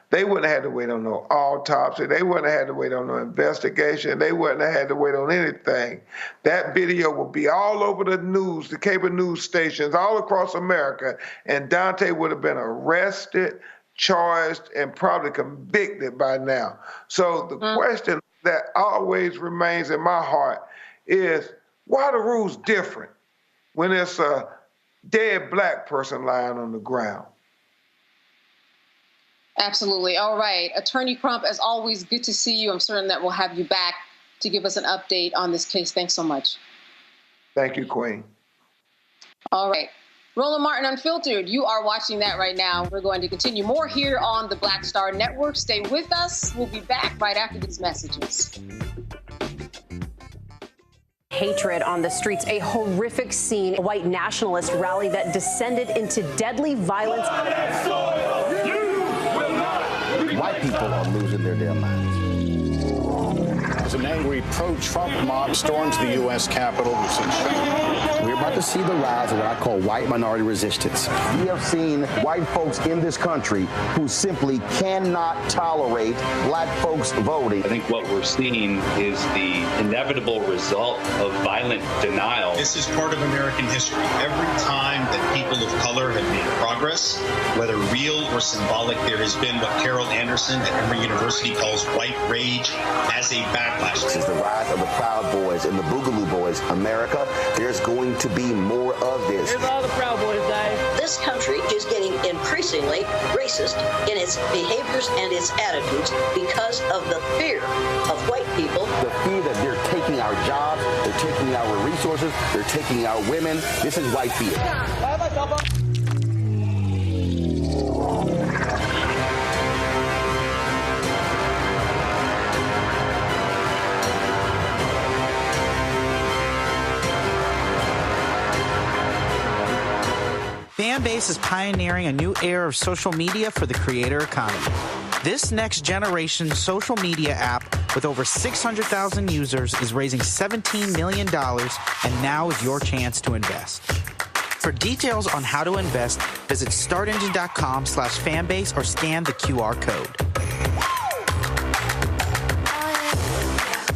they wouldn't have had to wait on no autopsy. They wouldn't have had to wait on no investigation. They wouldn't have had to wait on anything. That video would be all over the news, the cable news stations, all across America, and Devonte would have been arrested, charged, and probably convicted by now. So the question that always remains in my heart is, why are the rules different when it's a dead black person lying on the ground? Absolutely. All right. Attorney Crump, as always, good to see you. I'm certain that we'll have you back to give us an update on this case. Thanks so much. Thank you, Queen. All right. Roland Martin Unfiltered, you are watching that right now. We're going to continue more here on the Black Star Network. Stay with us. We'll be back right after these messages. Hatred on the streets, a horrific scene, a white nationalist rally that descended into deadly violence. White people are losing their damn minds. As an angry pro-Trump mob storms the U.S. Capitol, we're about to see the rise of what I call white minority resistance. We have seen white folks in this country who simply cannot tolerate black folks voting. I think what we're seeing is the inevitable result of violent denial. This is part of American history. Every time that people of color have made progress, whether real or symbolic, there has been what Carol Anderson at Emory University calls white rage as a backlash. This is the rise of the Proud Boys and the Boogaloo Boys. America, there's going to be more of this. Here's all the Proud Boys, guys. This country is getting increasingly racist in its behaviors and its attitudes because of the fear of white people. The fear that they're taking our jobs, they're taking our resources, they're taking our women. This is white fear. Fanbase is pioneering a new era of social media for the creator economy. This next generation social media app with over 600,000 users is raising $17 million, and now is your chance to invest. For details on how to invest, visit startengine.com/fanbase or scan the QR code.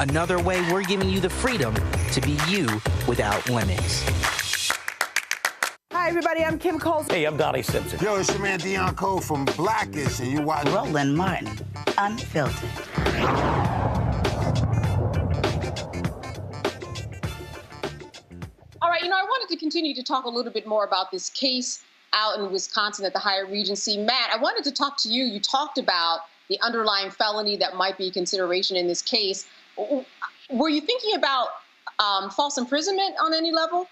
Another way we're giving you the freedom to be you without limits. Hi, everybody. I'm Kim Coles. Hey, I'm Donnie Simpson. Yo, it's your man Dion Cole from Blackish, and you watch Roland Martin Unfiltered. All right, I wanted to continue to talk a little bit more about this case out in Wisconsin at the Hyatt Regency. Matt, I wanted to talk to you. You talked about the underlying felony that might be consideration in this case. Were you thinking about false imprisonment on any level?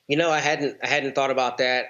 I hadn't thought about that.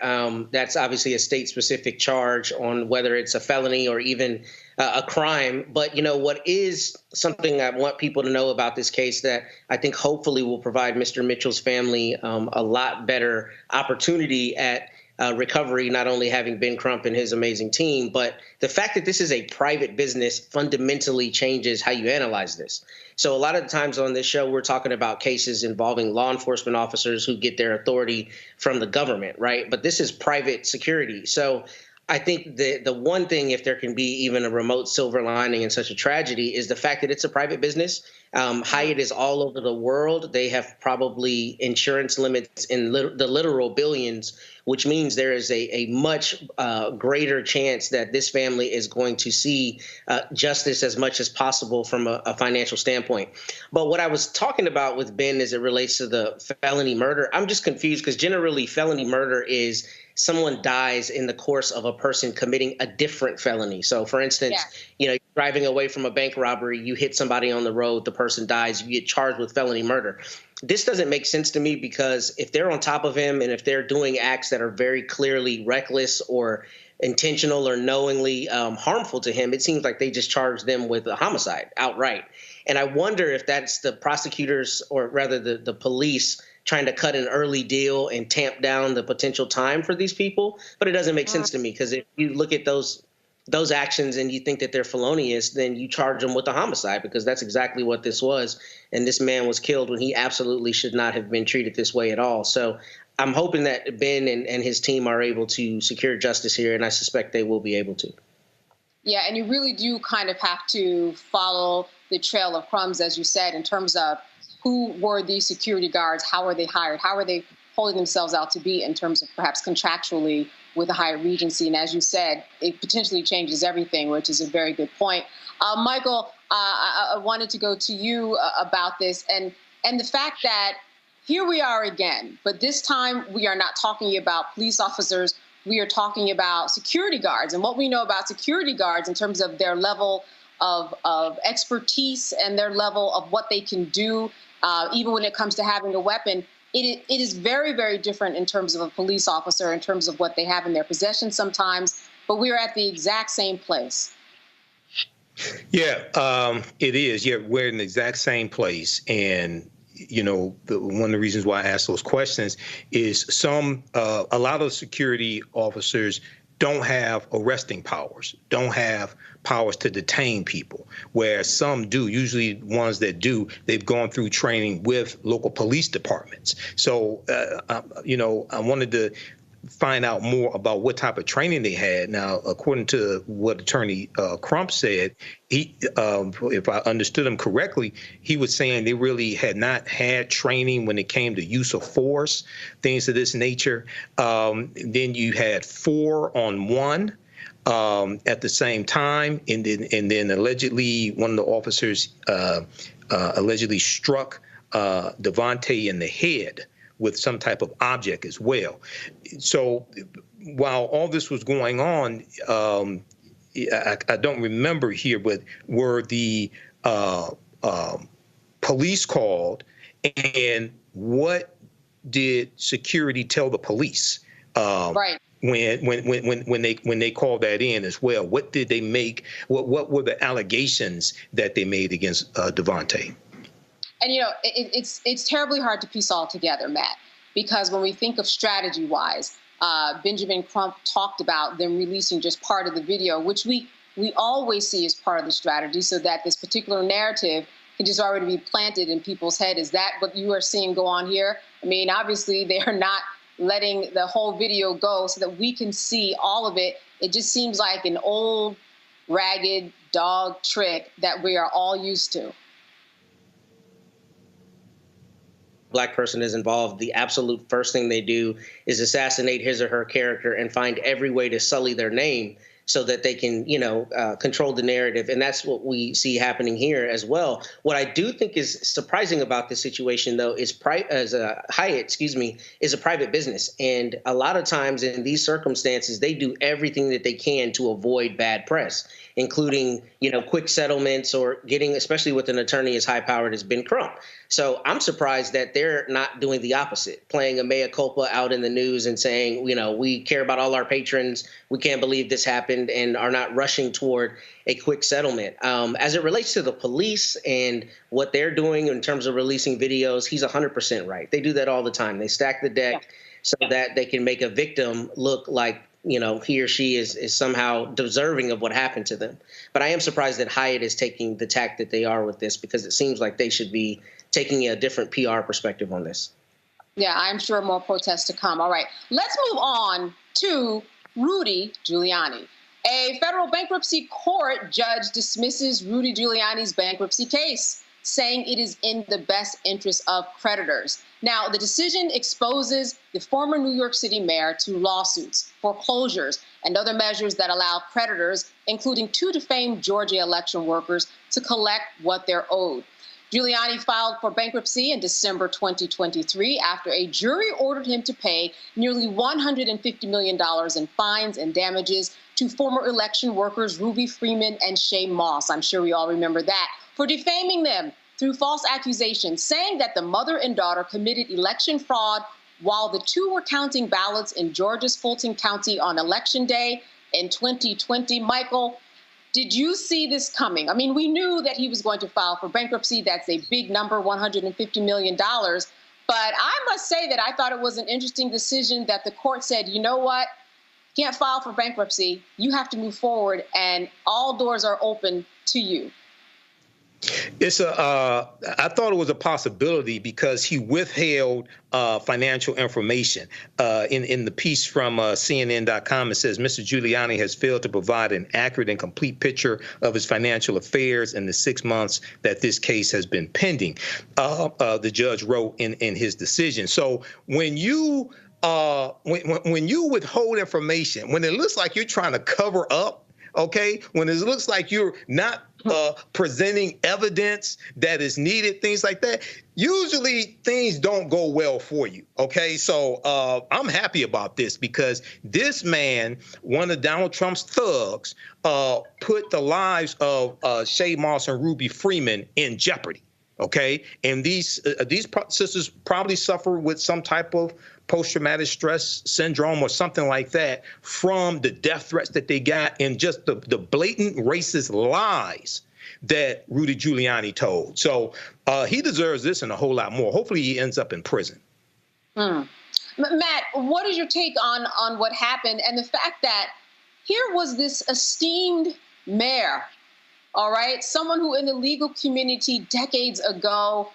That's obviously a state-specific charge on whether it's a felony or even a crime. But, what is something I want people to know about this case that I think hopefully will provide Mr. Mitchell's family a lot better opportunity at recovery, not only having Ben Crump and his amazing team, but the fact that this is a private business fundamentally changes how you analyze this. So a lot of the times on this show, we're talking about cases involving law enforcement officers who get their authority from the government, right? But this is private security. So I think the one thing, if there can be even a remote silver lining in such a tragedy, is the fact that it's a private business. Hyatt is all over the world. They have probably insurance limits in the literal billions, which means there is a much greater chance that this family is going to see justice as much as possible from a financial standpoint. But what I was talking about with Ben as it relates to the felony murder, I'm just confused because generally felony murder is someone dies in the course of a person committing a different felony. So, for instance, you're driving away from a bank robbery, you hit somebody on the road, the person dies, you get charged with felony murder. This doesn't make sense to me because if they're on top of him and if they're doing acts that are very clearly reckless or intentional or knowingly harmful to him, it seems like they just charge them with a homicide outright. And I wonder if that's the prosecutors, or rather the police, trying to cut an early deal and tamp down the potential time for these people. But it doesn't make sense to me because if you look at those actions and you think that they're felonious, then you charge them with a homicide because that's exactly what this was. And this man was killed when he absolutely should not have been treated this way at all. So I'm hoping that Ben and his team are able to secure justice here, and I suspect they will be able to. Yeah, and you really do kind of have to follow the trail of crumbs, as you said, in terms of who were these security guards, how are they hired, how are they holding themselves out to be in terms of perhaps contractually with the Hyatt Regency. And as you said, it potentially changes everything, which is a very good point. Michael, I wanted to go to you about this and the fact that here we are again, but this time we are not talking about police officers. We are talking about security guards and what we know about security guards in terms of their level of expertise and their level of what they can do, even when it comes to having a weapon. It is very, very different in terms of a police officer, in terms of what they have in their possession sometimes, but we're at the exact same place. Yeah, it is. Yeah, we're in the exact same place. And, one of the reasons why I ask those questions is a lot of security officers don't have arresting powers, don't have powers to detain people, where some do. Usually ones that do, they've gone through training with local police departments. So, I wanted to find out more about what type of training they had. Now, according to what Attorney Crump said, he, if I understood him correctly, he was saying they really had not had training when it came to use of force, things of this nature. Then you had 4-on-1 at the same time, and then allegedly one of the officers allegedly struck Devonte in the head with some type of object as well. So while all this was going on, I don't remember here, but were the police called, and what did security tell the police? Right. When they called that in as well, what did they make? What were the allegations that they made against Devonte? And, it's terribly hard to piece all together, Matt, because when we think of strategy-wise, Benjamin Crump talked about them releasing just part of the video, which we always see as part of the strategy, so that this particular narrative can just already be planted in people's head. Is that what you are seeing go on here? I mean, obviously, they are not letting the whole video go so that we can see all of it. It just seems like an old, ragged dog trick that we are all used to. Black person is involved, the absolute first thing they do is assassinate his or her character and find every way to sully their name so that they can, control the narrative. And that's what we see happening here as well. What I do think is surprising about this situation, though, is Hyatt, is a private business. And a lot of times in these circumstances, they do everything that they can to avoid bad press, including, quick settlements or getting, especially with an attorney as high powered as Ben Crump. So I'm surprised that they're not doing the opposite, playing a mea culpa out in the news and saying, we care about all our patrons. We can't believe this happened, and are not rushing toward a quick settlement. As it relates to the police and what they're doing in terms of releasing videos, he's 100% right. They do that all the time. They stack the deck so that they can make a victim look like, he or she is somehow deserving of what happened to them. But I am surprised that Hyatt is taking the tack that they are with this, because it seems like they should be taking a different PR perspective on this. Yeah, I'm sure more protests to come. All right, let's move on to Rudy Giuliani. A federal bankruptcy court judge dismisses Rudy Giuliani's bankruptcy case, saying it is in the best interest of creditors. Now, the decision exposes the former New York City mayor to lawsuits, foreclosures, and other measures that allow creditors, including 2 defamed Georgia election workers, to collect what they're owed. Giuliani filed for bankruptcy in December 2023 after a jury ordered him to pay nearly $150 million in fines and damages to former election workers Ruby Freeman and Shay Moss. I'm sure we all remember that, for defaming them through false accusations, saying that the mother and daughter committed election fraud while the 2 were counting ballots in Georgia's Fulton County on Election Day in 2020. Michael, did you see this coming? I mean, we knew that he was going to file for bankruptcy. That's a big number, $150 million. But I must say that I thought it was an interesting decision that the court said, you know what? Can't file for bankruptcy. You have to move forward, and all doors are open to you. I thought it was a possibility because he withheld financial information. In the piece from CNN.com, it says Mr. Giuliani has failed to provide an accurate and complete picture of his financial affairs in the 6 months that this case has been pending. The judge wrote in his decision. So when you withhold information, when it looks like you're trying to cover up, okay, when it looks like you're not presenting evidence that is needed, things like that, usually things don't go well for you, okay? So I'm happy about this because this man, one of Donald Trump's thugs, put the lives of Shay Moss and Ruby Freeman in jeopardy, okay? And these sisters probably suffer with some type of post-traumatic stress syndrome or something like that from the death threats that they got and just the blatant racist lies that Rudy Giuliani told. So he deserves this and a whole lot more. Hopefully he ends up in prison. Matt, what is your take on what happened and the fact that here was this esteemed mayor, all right, someone who in the legal community decades ago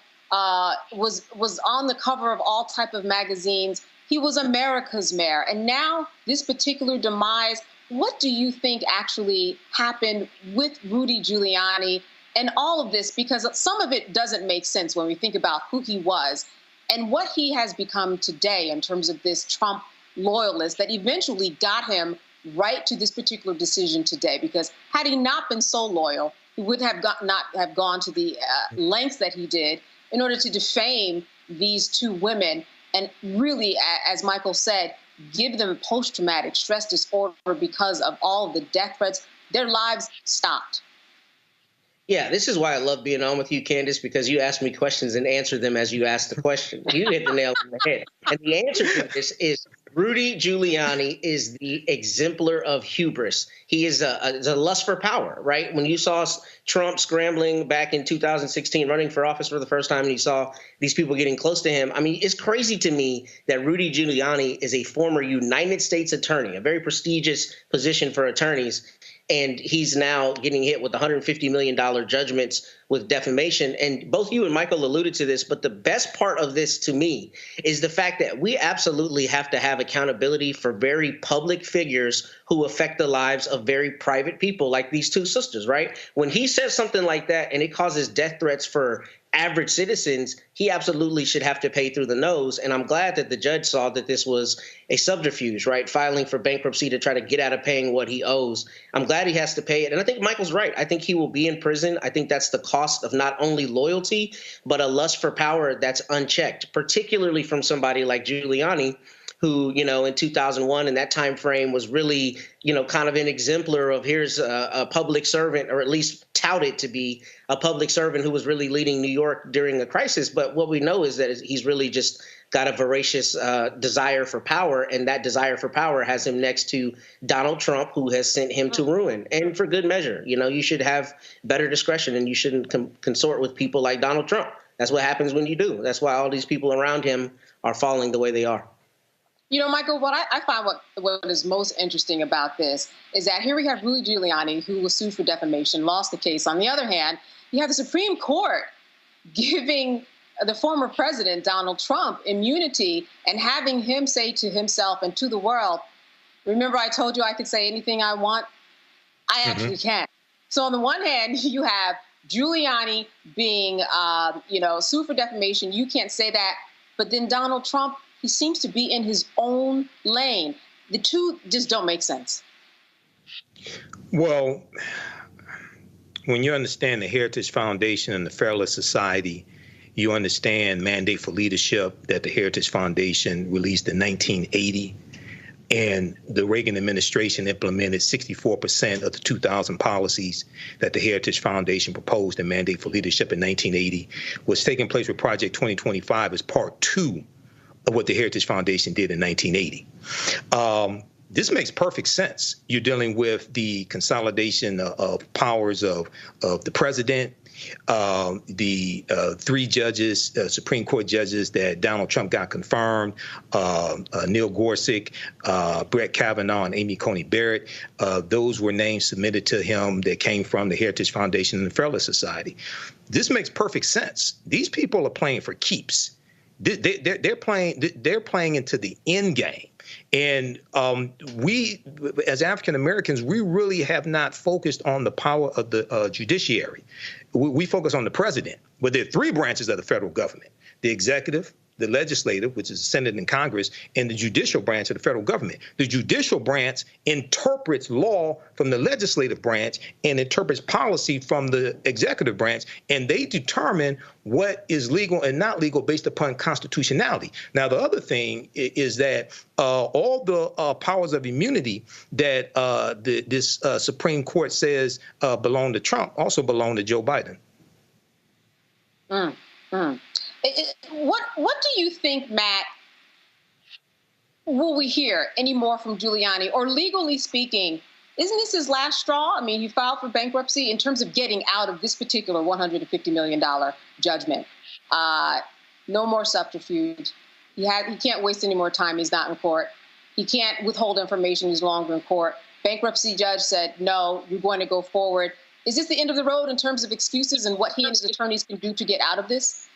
was on the cover of all type of magazines. He was America's mayor. And now this particular demise, what do you think actually happened with Rudy Giuliani and all of this? Because some of it doesn't make sense when we think about who he was and what he has become today in terms of this Trump loyalist that eventually got him right to this particular decision today. Because had he not been so loyal, he would not have gone to the lengths that he did in order to defame these 2 women and really, as Michael said, give them post-traumatic stress disorder because of all of the death threats. Their lives stopped. Yeah, this is why I love being on with you, Candace, because you ask me questions and answer them as you ask the question. You hit the nail on the head. And the answer to this is Rudy Giuliani is the exemplar of hubris. He is a lust for power, right? When you saw Trump scrambling back in 2016, running for office for the first time, and you saw these people getting close to him, I mean, it's crazy to me that Rudy Giuliani is a former United States attorney, a very prestigious position for attorneys, and he's now getting hit with $150 million judgments with defamation. And both you and Michael alluded to this, but the best part of this to me is the fact that we absolutely have to have accountability for very public figures who affect the lives of very private people like these 2 sisters, right? When he says something like that and it causes death threats for average citizens, he absolutely should have to pay through the nose. And I'm glad that the judge saw that this was a subterfuge, right? Filing for bankruptcy to try to get out of paying what he owes. I'm glad he has to pay it. And I think Michael's right. I think he will be in prison. I think that's the cost of not only loyalty, but a lust for power that's unchecked, particularly from somebody like Giuliani, who, in 2001 in that time frame was really, kind of an exemplar of here's a public servant, or at least touted to be a public servant who was really leading New York during a crisis. But what we know is that he's really just got a voracious desire for power, and that desire for power has him next to Donald Trump, who has sent him to ruin, and for good measure. You should have better discretion, and you shouldn't consort with people like Donald Trump. That's what happens when you do. That's why all these people around him are falling the way they are. Michael, what I find what is most interesting about this is that here we have Rudy Giuliani, who was sued for defamation, lost the case. On the other hand, you have the Supreme Court giving the former president, Donald Trump, immunity and having him say to himself and to the world, remember I told you I could say anything I want? I actually can. So on the one hand, you have Giuliani being, sued for defamation. You can't say that. But then Donald Trump, he seems to be in his own lane. The two just don't make sense. Well, when you understand the Heritage Foundation and the Fairless Society, you understand Mandate for Leadership that the Heritage Foundation released in 1980. And the Reagan administration implemented 64% of the 2000 policies that the Heritage Foundation proposed in Mandate for Leadership in 1980. What's taking place with Project 2025 is part 2 of what the Heritage Foundation did in 1980. This makes perfect sense. You're dealing with the consolidation of powers of the president, the 3 judges, Supreme Court judges that Donald Trump got confirmed, Neil Gorsuch, Brett Kavanaugh, and Amy Coney Barrett. Those were names submitted to him that came from the Heritage Foundation and the Fairless Society. This makes perfect sense. These people are playing for keeps. They're playing into the end game. And we, as African Americans, we really have not focused on the power of the judiciary. We focus on the president. But there are 3 branches of the federal government: the executive, the legislative, which is the Senate and Congress, and the judicial branch of the federal government. The judicial branch interprets law from the legislative branch and interprets policy from the executive branch, and they determine what is legal and not legal based upon constitutionality. Now, the other thing is that all the powers of immunity that this Supreme Court says belong to Trump also belong to Joe Biden. What do you think, Matt, will we hear any more from Giuliani? Or legally speaking, isn't this his last straw? I mean, he filed for bankruptcy in terms of getting out of this particular $150 million judgment. No more subterfuge. He can't waste any more time. He's not in court. He can't withhold information. He's longer in court. Bankruptcy judge said, no, you're going to go forward. Is this the end of the road in terms of excuses and what he and his attorneys can do to get out of this?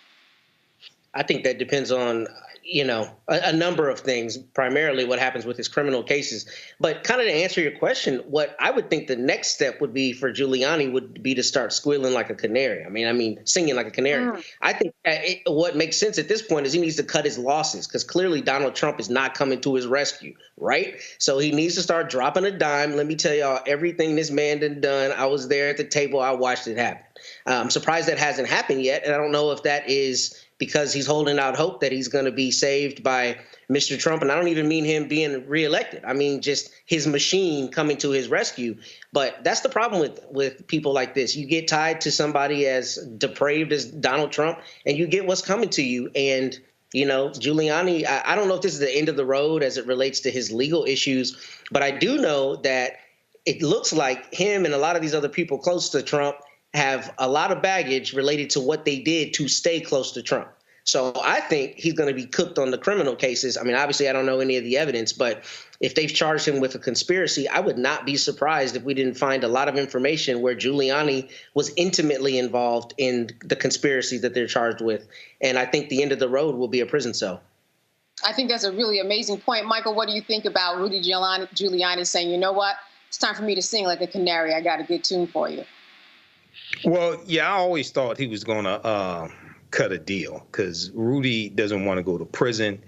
I think that depends on, a number of things, primarily what happens with his criminal cases. But kind of to answer your question, what I would think the next step would be for Giuliani would be to start squealing like a canary. I mean, singing like a canary. I think what makes sense at this point is he needs to cut his losses, because clearly Donald Trump is not coming to his rescue, right? So he needs to start dropping a dime. Let me tell y'all everything this man done. I was there at the table. I watched it happen. I'm surprised that hasn't happened yet. And I don't know if that is because he's holding out hope that he's going to be saved by Mr. Trump. And I don't even mean him being reelected. I mean, just his machine coming to his rescue. But that's the problem with people like this. You get tied to somebody as depraved as Donald Trump, and you get what's coming to you. And, Giuliani, I don't know if this is the end of the road as it relates to his legal issues, but I do know that it looks like him and a lot of these other people close to Trump have a lot of baggage related to what they did to stay close to Trump. So I think he's going to be cooked on the criminal cases. I mean, obviously, I don't know any of the evidence, but if they've charged him with a conspiracy, I would not be surprised if we didn't find a lot of information where Giuliani was intimately involved in the conspiracy that they're charged with. And I think the end of the road will be a prison cell. I think that's a really amazing point. Michael, what do you think about Rudy Giuliani saying, you know what, it's time for me to sing like a canary. I got a good tune for you. Well, yeah, I always thought he was going to cut a deal, because Rudy doesn't want to go to prison.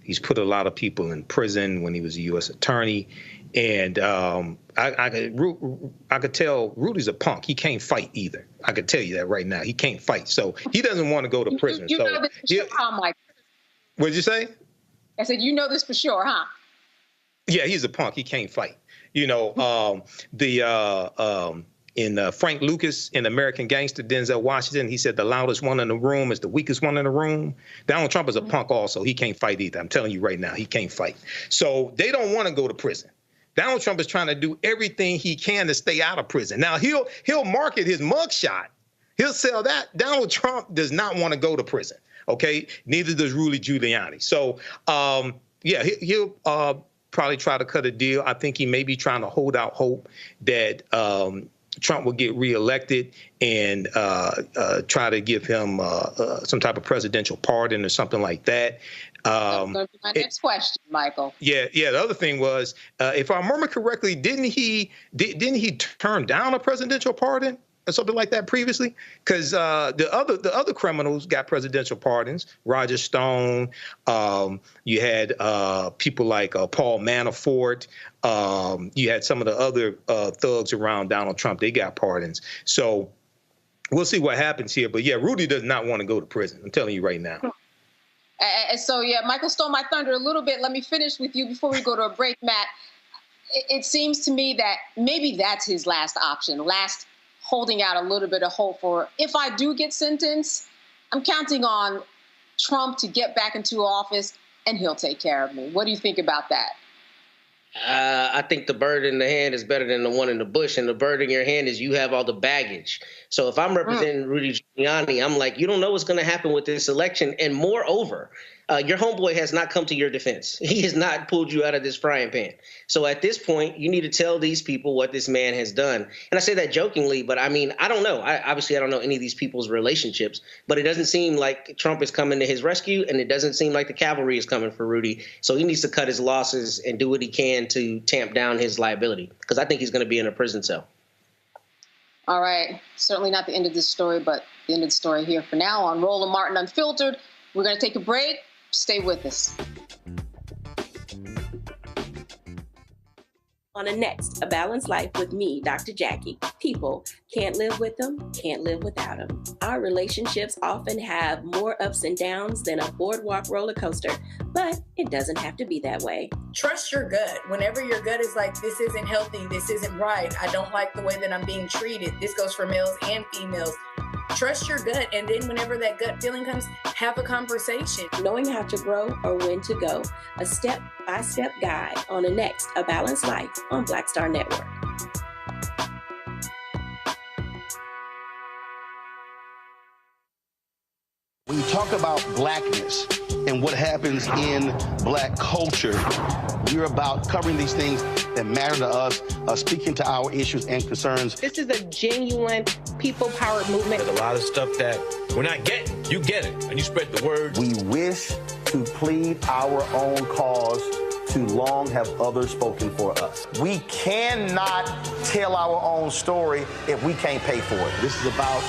He's put a lot of people in prison when he was a U.S. attorney. And I could tell Rudy's a punk. He can't fight either. I could tell you that right now. He can't fight. So he doesn't want to go to prison. You know this for sure, huh, Mike? What'd you say? I said, you know this for sure, huh? Yeah, he's a punk. He can't fight. You know, in Frank Lucas in American Gangster, Denzel Washington, he said the loudest one in the room is the weakest one in the room. Donald Trump is a punk also. He can't fight either. I'm telling you right now, he can't fight. So they don't want to go to prison. Donald Trump is trying to do everything he can to stay out of prison. Now, he'll market his mugshot. He'll sell that. Donald Trump does not want to go to prison, okay? Neither does Rudy Giuliani. So, yeah, he'll probably try to cut a deal. I think he may be trying to hold out hope that Trump will get reelected and try to give him some type of presidential pardon or something like that. That's going to be my next question, Michael. Yeah. The other thing was, if I remember correctly, didn't he turn down a presidential pardon or something like that previously? Because the other criminals got presidential pardons. Roger Stone. You had people like Paul Manafort. You had some of the other thugs around Donald Trump. They got pardons. So we'll see what happens here. But yeah, Rudy does not want to go to prison. I'm telling you right now. So, yeah, Michael stole my thunder a little bit. Let me finish with you before we go to a break, Matt. It seems to me that maybe that's his last option, holding out a little bit of hope for, if I do get sentenced, I'm counting on Trump to get back into office and he'll take care of me. What do you think about that? I think the bird in the hand is better than the one in the bush, and the bird in your hand is you have all the baggage. So if I'm representing Rudy Giuliani, I'm like, you don't know what's going to happen with this election. And moreover, your homeboy has not come to your defense. He has not pulled you out of this frying pan. So at this point, you need to tell these people what this man has done. And I say that jokingly, but I mean, I don't know. I don't know any of these people's relationships, but it doesn't seem like Trump is coming to his rescue, and it doesn't seem like the cavalry is coming for Rudy. So he needs to cut his losses and do what he can to tamp down his liability, because I think he's going to be in a prison cell. All right. Certainly not the end of this story, but the end of the story here for now on Roland Martin Unfiltered. We're going to take a break. Stay with us. On a next, A Balanced Life with me, Dr. Jackie. People can't live with them, can't live without them. Our relationships often have more ups and downs than a boardwalk roller coaster, but it doesn't have to be that way. Trust your gut. Whenever your gut is like, this isn't healthy, this isn't right, I don't like the way that I'm being treated. This goes for males and females. Trust your gut, and then whenever that gut feeling comes, have a conversation. Knowing how to grow or when to go. A step-by-step guide on a next A Balanced Life on Black Star Network. When you talk about blackness and what happens in black culture, we're about covering these things that matter to us, speaking to our issues and concerns. This is a genuine people-powered movement. There's a lot of stuff that we're not getting. You get it, and you spread the word. We wish to plead our own cause. Too long have others spoken for us. We cannot tell our own story if we can't pay for it. This is about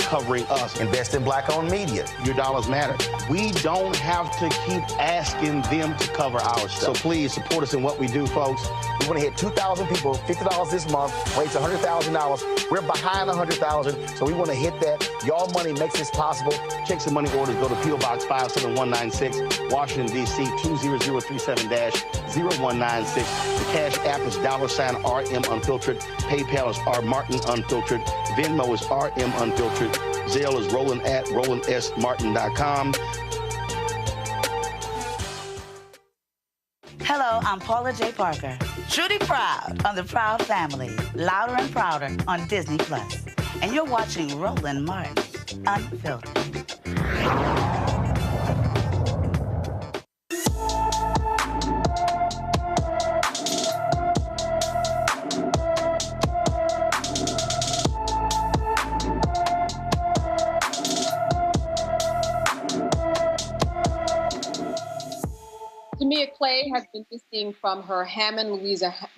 covering us. Invest in black-owned media. Your dollars matter. We don't have to keep asking them to cover our stuff. So please support us in what we do, folks. We want to hit 2,000 people, $50 this month, raise $100,000. We're behind 100,000, so we want to hit that. Y'all money makes this possible. Check some money orders. Go to P.O. Box 57196, Washington, D.C. 20037-0196. The Cash App is $RM Unfiltered. PayPal is R Martin Unfiltered. Venmo is RM Unfiltered. Zelle is Roland at RolandSMartin.com. Hello, I'm Paula J. Parker. Truly proud on the Proud Family, Louder and Prouder on Disney+. And you're watching Roland Martin Unfiltered. Tamir Clay has been missing from her Hammond,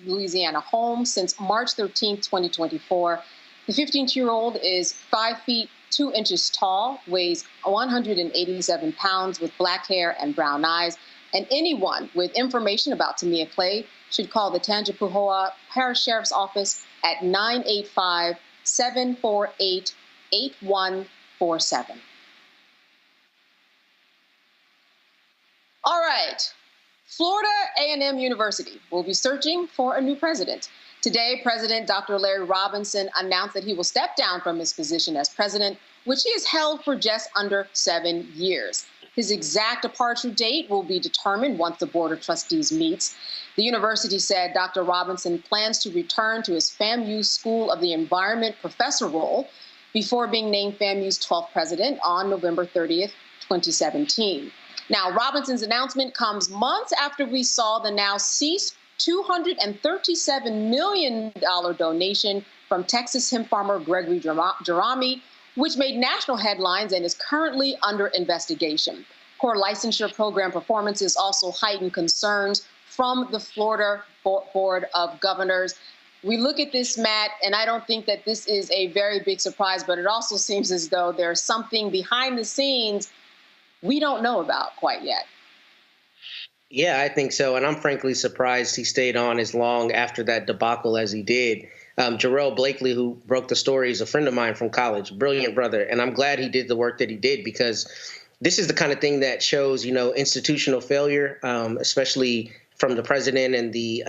Louisiana home since March 13, 2024. The 15-year-old is 5 feet 2 inches tall, weighs 187 pounds, with black hair and brown eyes. And anyone with information about Tamir Clay should call the Tangipahoa Parish Sheriff's Office at 985-748-8147. All right. Florida A&M University will be searching for a new president. Today, President Dr. Larry Robinson announced that he will step down from his position as president, which he has held for just under 7 years. His exact departure date will be determined once the Board of Trustees meets. The university said Dr. Robinson plans to return to his FAMU School of the Environment professor role before being named FAMU's 12th president on November 30th, 2017. Now, Robinson's announcement comes months after we saw the now ceased $237 million donation from Texas hemp farmer Gregory Jerami, which made national headlines and is currently under investigation. Core licensure program performances also heightened concerns from the Florida Board of Governors. We look at this, Matt, and I don't think that this is a very big surprise, but it also seems as though there's something behind the scenes we don't know about quite yet. Yeah, I think so. And I'm frankly surprised he stayed on as long after that debacle as he did. Jarrell Blakely, who broke the story, is a friend of mine from college, brilliant brother. And I'm glad he did the work that he did, because this is the kind of thing that shows, institutional failure, especially from the president and the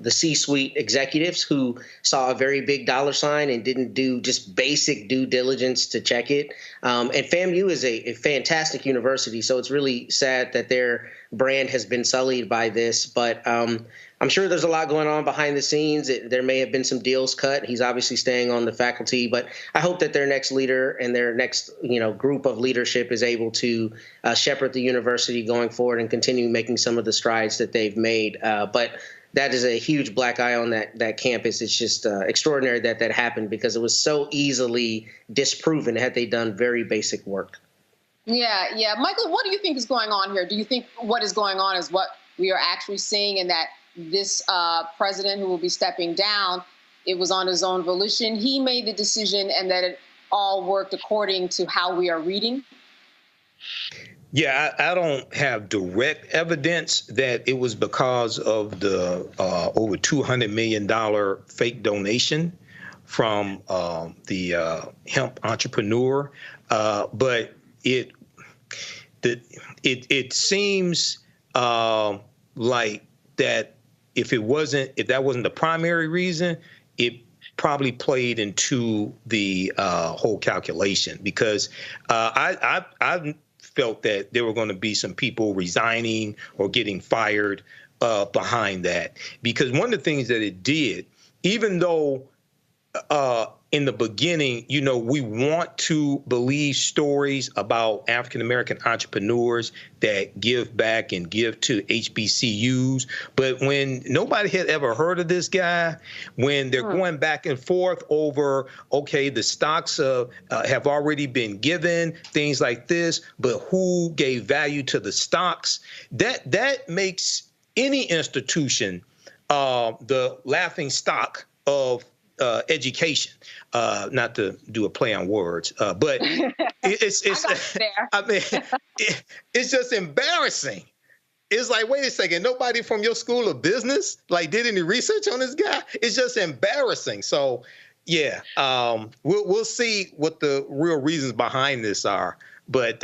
C-suite executives who saw a very big dollar sign and didn't do just basic due diligence to check it. And FAMU is a fantastic university, so it's really sad that their brand has been sullied by this. But I'm sure there's a lot going on behind the scenes. There may have been some deals cut. He's obviously staying on the faculty, but I hope that their next leader and their next group of leadership is able to shepherd the university going forward and continue making some of the strides that they've made. But that is a huge black eye on that campus. It's just extraordinary that happened, because it was so easily disproven had they done very basic work. Yeah. Michael, what do you think is going on here? Do you think what is going on is what we are actually seeing, and that this president who will be stepping down, it was on his own volition? He made the decision, and that it all worked according to how we are reading? Yeah, I don't have direct evidence that it was because of the over $200 million fake donation from the hemp entrepreneur, but it seems like that if that wasn't the primary reason, it probably played into the whole calculation, because I felt that there were going to be some people resigning or getting fired behind that, because one of the things that it did, even though in the beginning, we want to believe stories about African-American entrepreneurs that give back and give to HBCUs. But when nobody had ever heard of this guy, when they're going back and forth over, okay, the stocks have already been given, things like this, but who gave value to the stocks, that makes any institution the laughing stock of education, not to do a play on words, but it's just embarrassing. It's like, wait a second, nobody from your school of business did any research on this guy? It's just embarrassing. So yeah, we'll see what the real reasons behind this are. But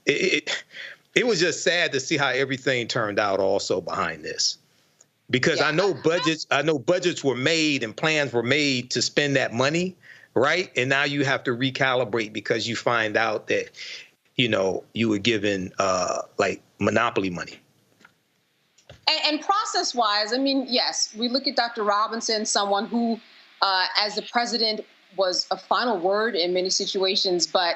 it was just sad to see how everything turned out also behind this. Because I know budgets were made and plans were made to spend that money, right? And now you have to recalibrate because you find out that, you were given monopoly money. And process-wise, yes, we look at Dr. Robinson, someone who, as the president, was a final word in many situations. But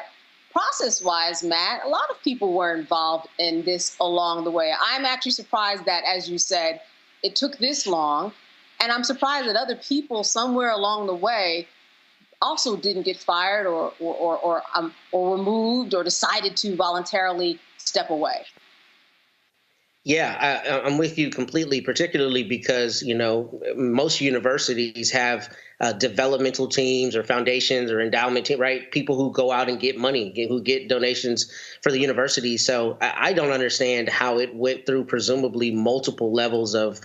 process-wise, Matt, a lot of people were involved in this along the way. I'm actually surprised that, as you said, it took this long, and I'm surprised that other people somewhere along the way also didn't get fired or removed or decided to voluntarily step away. Yeah, I'm with you completely, particularly because, most universities have developmental teams or foundations or endowment team, right? People who go out and get money, who get donations for the university. So I don't understand how it went through presumably multiple levels of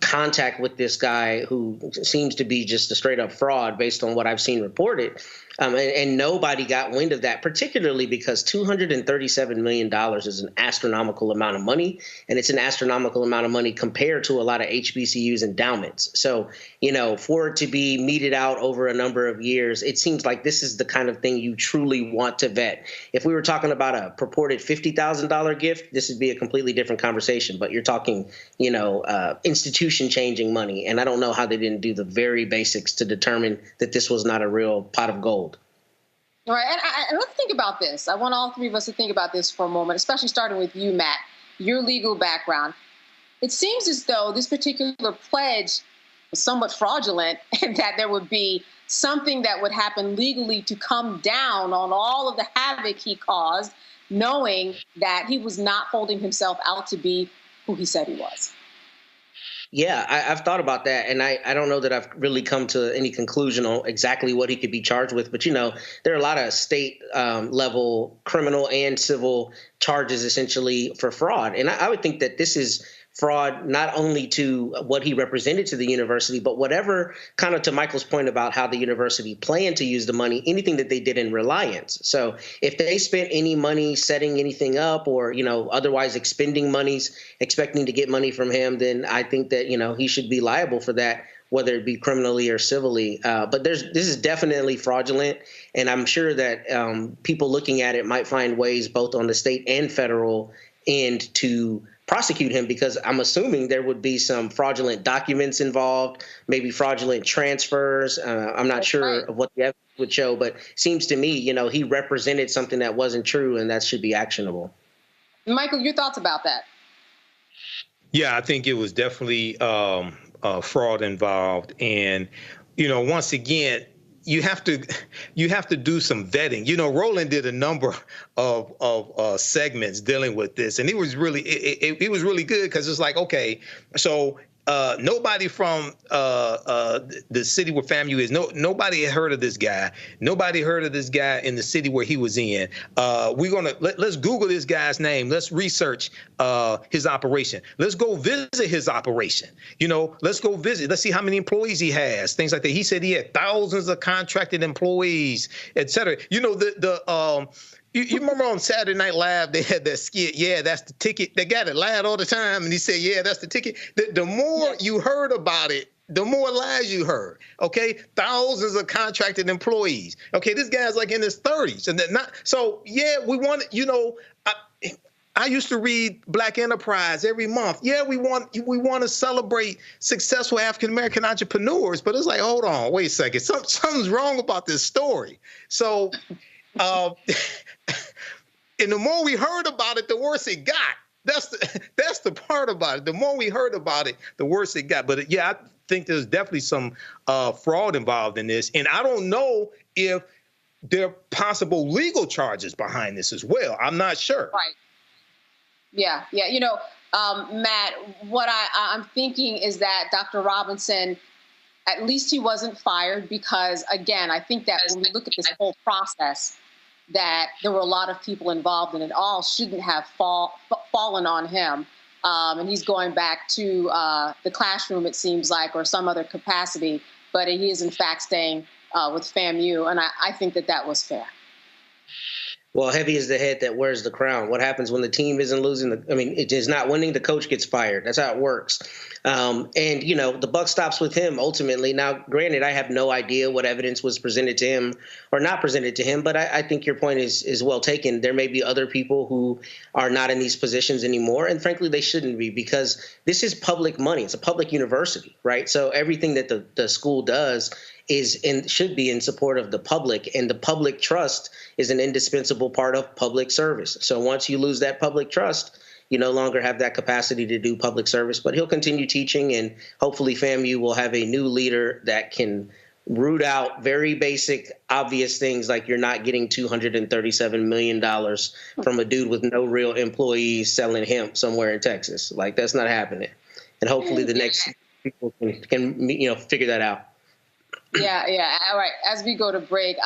contact with this guy who seems to be just a straight up fraud based on what I've seen reported. And nobody got wind of that, particularly because $237 million is an astronomical amount of money. And it's an astronomical amount of money compared to a lot of HBCUs endowments. So, for it to be meted out over a number of years, it seems like this is the kind of thing you truly want to vet. If we were talking about a purported $50,000 gift, this would be a completely different conversation. But you're talking, institution changing money. And I don't know how they didn't do the very basics to determine that this was not a real pot of gold. All right, and let's think about this. I want all three of us to think about this for a moment, especially starting with you, Matt, your legal background. It seems as though this particular pledge was somewhat fraudulent and that there would be something that would happen legally to come down on all of the havoc he caused, knowing that he was not holding himself out to be who he said he was. Yeah, I've thought about that, and I don't know that I've really come to any conclusion on exactly what he could be charged with. But, there are a lot of state level criminal and civil charges essentially for fraud. And I would think that this is fraud not only to what he represented to the university, but whatever, kind of to Michael's point about how the university planned to use the money, anything that they did in reliance. So if they spent any money setting anything up or, otherwise expending monies, expecting to get money from him, then I think that, he should be liable for that, whether it be criminally or civilly. But this is definitely fraudulent. And I'm sure that people looking at it might find ways both on the state and federal end to prosecute him, because I'm assuming there would be some fraudulent documents involved, maybe fraudulent transfers. I'm not sure of what the evidence would show, but it seems to me, he represented something that wasn't true, and that should be actionable. Michael, your thoughts about that? Yeah, I think it was definitely fraud involved. And, once again, you have to do some vetting. Roland did a number of segments dealing with this, and it was really good, because it's like, okay, so nobody from the city where FAMU is, nobody had heard of this guy. Nobody heard of this guy in the city where he was in. Let's Google this guy's name. Let's research his operation. Let's go visit his operation. Let's go visit. Let's see how many employees he has. Things like that. He said he had thousands of contracted employees, et cetera. You remember on Saturday Night Live, they had that skit, yeah, that's the ticket. They got it loud all the time, and he said, yeah, that's the ticket. The more you heard about it, the more lies you heard, okay? Thousands of contracted employees. Okay, this guy's like in his 30s. And we want, I used to read Black Enterprise every month. Yeah, we want to celebrate successful African-American entrepreneurs, but it's like, hold on, wait a second. Something's wrong about this story. So, and the more we heard about it, the worse it got. That's the part about it. The more we heard about it, the worse it got. But I think there's definitely some fraud involved in this. And I don't know if there are possible legal charges behind this as well. I'm not sure. Right. Yeah. Matt, what I'm thinking is that Dr. Robinson, at least he wasn't fired, because, again, I think that when we look at this whole process, that there were a lot of people involved, and it all shouldn't have fallen on him. And he's going back to the classroom, it seems like, or some other capacity, but he is in fact staying with FAMU, and I think that was fair. Well, heavy is the head that wears the crown. What happens when the team isn't losing? It is not winning. The coach gets fired. That's how it works. And, the buck stops with him ultimately. Now, granted, I have no idea what evidence was presented to him or not presented to him, but I think your point is well taken. There may be other people who are not in these positions anymore, and frankly, they shouldn't be, because this is public money. It's a public university, right? So everything that the school does should be in support of the public, and the public trust is an indispensable part of public service. So once you lose that public trust, you no longer have that capacity to do public service. But he'll continue teaching, and hopefully FAMU will have a new leader that can root out very basic, obvious things like you're not getting $237 million from a dude with no real employees selling hemp somewhere in Texas. Like, that's not happening. And hopefully the next people can figure that out. Yeah. All right. As we go to break,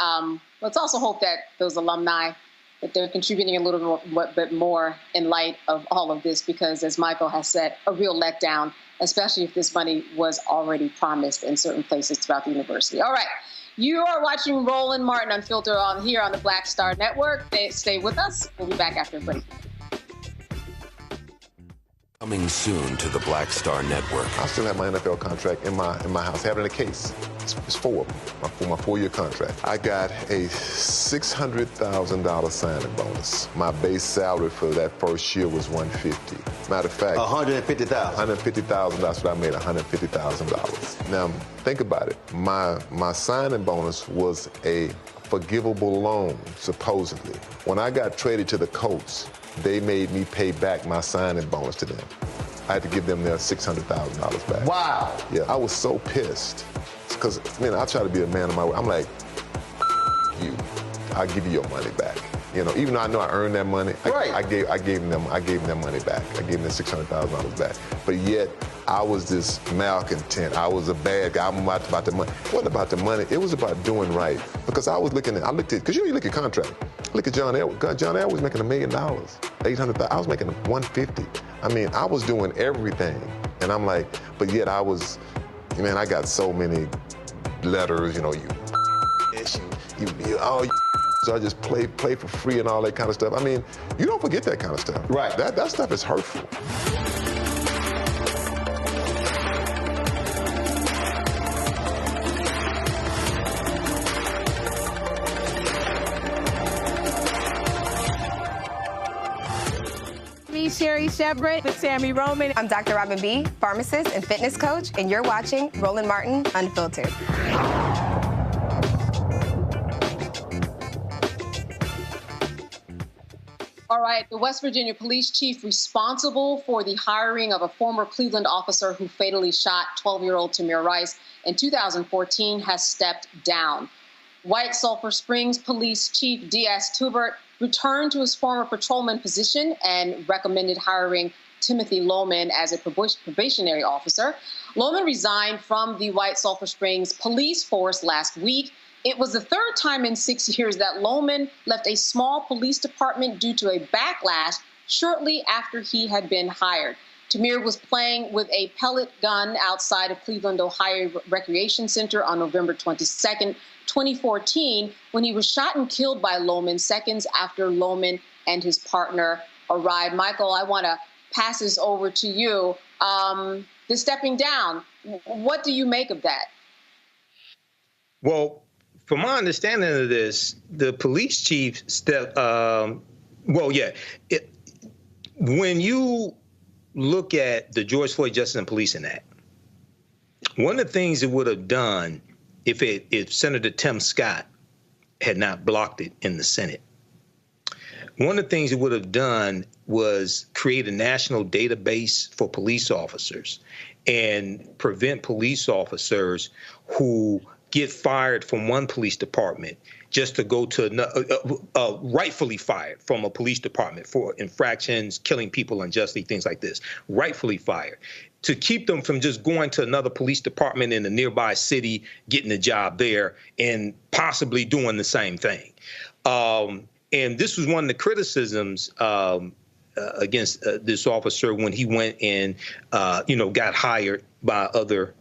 let's also hope that those alumni, that they're contributing a little bit more in light of all of this, because as Michael has said, a real letdown, especially if this money was already promised in certain places throughout the university. All right. You are watching Roland Martin Unfiltered here on the Black Star Network. Stay with us. We'll be back after a break. Coming soon to the Black Star Network. I still have my NFL contract in my house, having a case. It's 4 of them, for my 4-year contract. I got a $600,000 signing bonus. My base salary for that first year was $150,000. Matter of fact, $150,000. $150,000. That's what I made, $150,000. Now think about it. My signing bonus was a forgivable loan, supposedly. When I got traded to the Colts, they made me pay back my signing bonus to them. I had to give them their $600,000 back. Wow. Yeah, I was so pissed. Because, I try to be a man of my word. I'm like, you, I'll give you your money back. Even though I know I earned that money, right. I gave them their money back. I gave them their $600,000 back. But yet, I was this malcontent. I was a bad guy. I'm about the money. It wasn't about the money. It was about doing right. Because I looked at, because you look at contract. Look at John Elway. John Elway was making $1 million, $800,000. I was making $150,000. I was doing everything. And I'm like, but yet I was, I got so many letters, so I just play for free and all that kind of stuff. You don't forget that kind of stuff. Right. That stuff is hurtful. Sherry Shepard with Sammy Roman. I'm Dr. Robin B., pharmacist and fitness coach, and you're watching Roland Martin Unfiltered. All right, the West Virginia police chief responsible for the hiring of a former Cleveland officer who fatally shot 12-year-old Tamir Rice in 2014 has stepped down. White Sulphur Springs Police Chief D.S. Tubert returned to his former patrolman position and recommended hiring Timothy Lohman as a probationary officer. Lohman resigned from the White Sulphur Springs police force last week. It was the third time in 6 years that Lohman left a small police department due to a backlash shortly after he had been hired. Tamir was playing with a pellet gun outside of Cleveland, Ohio Recreation Center on November 22nd, 2014, when he was shot and killed by Lohman seconds after Lohman and his partner arrived. Michael, I want to pass this over to you. The stepping down, what do you make of that? Well, from my understanding of this, the police chief when you look at the George Floyd Justice and Policing Act, one of the things it would have done if Senator Tim Scott had not blocked it in the Senate, one of the things it would have done was create a national database for police officers and prevent police officers who get fired from one police department just to go to another, rightfully fired from a police department for infractions, killing people unjustly, things like this, rightfully fired, to keep them from just going to another police department in a nearby city, getting a job there, and possibly doing the same thing. And this was one of the criticisms against this officer when he went and, got hired by other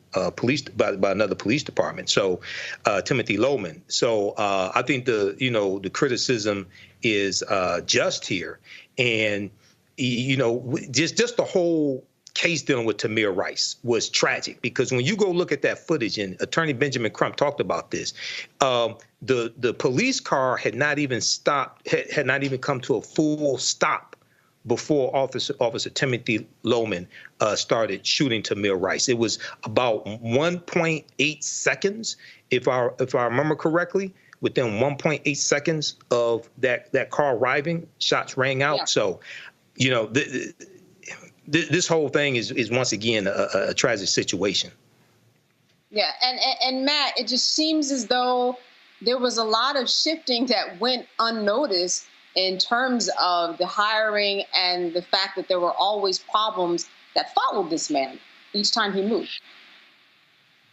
by another police department. So Timothy Lohman. So I think the criticism is just here, and just the whole case dealing with Tamir Rice was tragic, because when you go look at that footage, and Attorney Benjamin Crump talked about this, the police car had not even stopped, had not even come to a full stop before Officer Timothy Lohman started shooting Tamir Rice. It was about 1.8 seconds, if I remember correctly. Within 1.8 seconds of that car arriving, shots rang out. Yeah. So, this whole thing is once again a tragic situation. Yeah, and Matt, it just seems as though there was a lot of shifting that went unnoticed in terms of the hiring and the fact that there were always problems that followed this man each time he moved.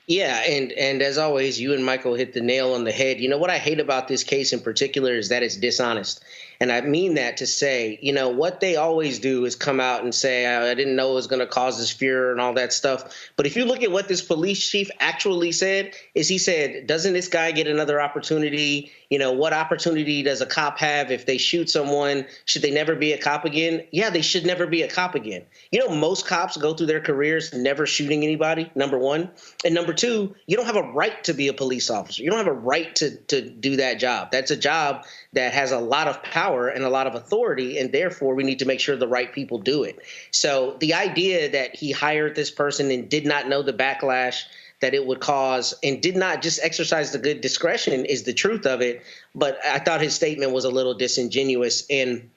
Yeah, and as always, you and Michael hit the nail on the head. You know, what I hate about this case in particular is that it's dishonest. And I mean that to say, you know, what they always do is come out and say, I didn't know it was going to cause this fear and all that stuff. But if you look at what this police chief actually said, is he said, doesn't this guy get another opportunity? You know, what opportunity does a cop have if they shoot someone? Should they never be a cop again? Yeah, they should never be a cop again. You know, most cops go through their careers never shooting anybody, number one. And number two, you don't have a right to be a police officer. You don't have a right to do that job. That's a job that has a lot of power and a lot of authority, and therefore we need to make sure the right people do it. So the idea that he hired this person and did not know the backlash that it would cause and did not just exercise the good discretion is the truth of it. But I thought his statement was a little disingenuous. And,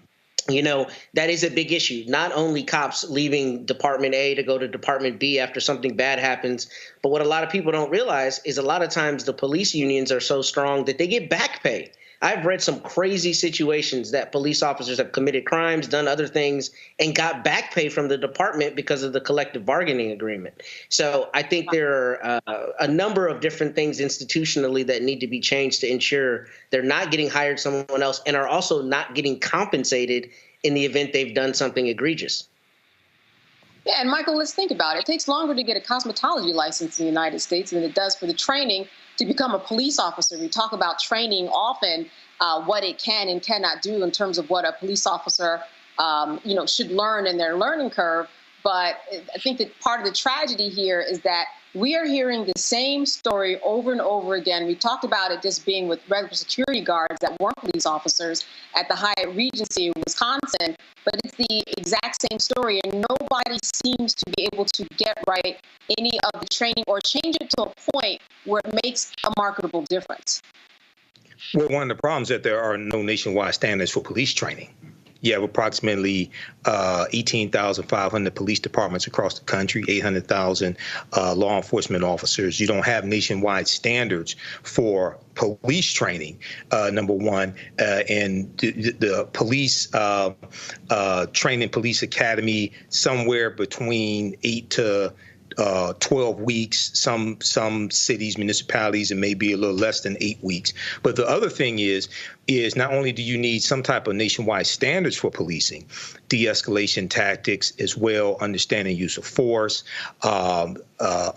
you know, that is a big issue. Not only cops leaving Department A to go to Department B after something bad happens, but what a lot of people don't realize is a lot of times the police unions are so strong that they get back pay. I've read some crazy situations that police officers have committed crimes, done other things, and got back pay from the department because of the collective bargaining agreement. So I think there are a number of different things institutionally that need to be changed to ensure they're not getting hired someone else and are also not getting compensated in the event they've done something egregious. Yeah, and Michael, let's think about it. It takes longer to get a cosmetology license in the United States than it does for the training to become a police officer. We talk about training often, what it can and cannot do in terms of what a police officer, should learn in their learning curve. But I think that part of the tragedy here is that we are hearing the same story over and over again. We talked about it just being with regular security guards that weren't police officers at the Hyatt Regency in Wisconsin, but it's the exact same story, and nobody seems to be able to get right any of the training or change it to a point where it makes a marketable difference. Well, one of the problems is that there are no nationwide standards for police training. You have approximately 18,500 police departments across the country, 800,000 law enforcement officers. You don't have nationwide standards for police training, number one. And the police training police academy, somewhere between 8 to 12 weeks, some cities, municipalities, it may be a little less than 8 weeks. But the other thing is not only do you need some type of nationwide standards for policing, de-escalation tactics as well, understanding use of force,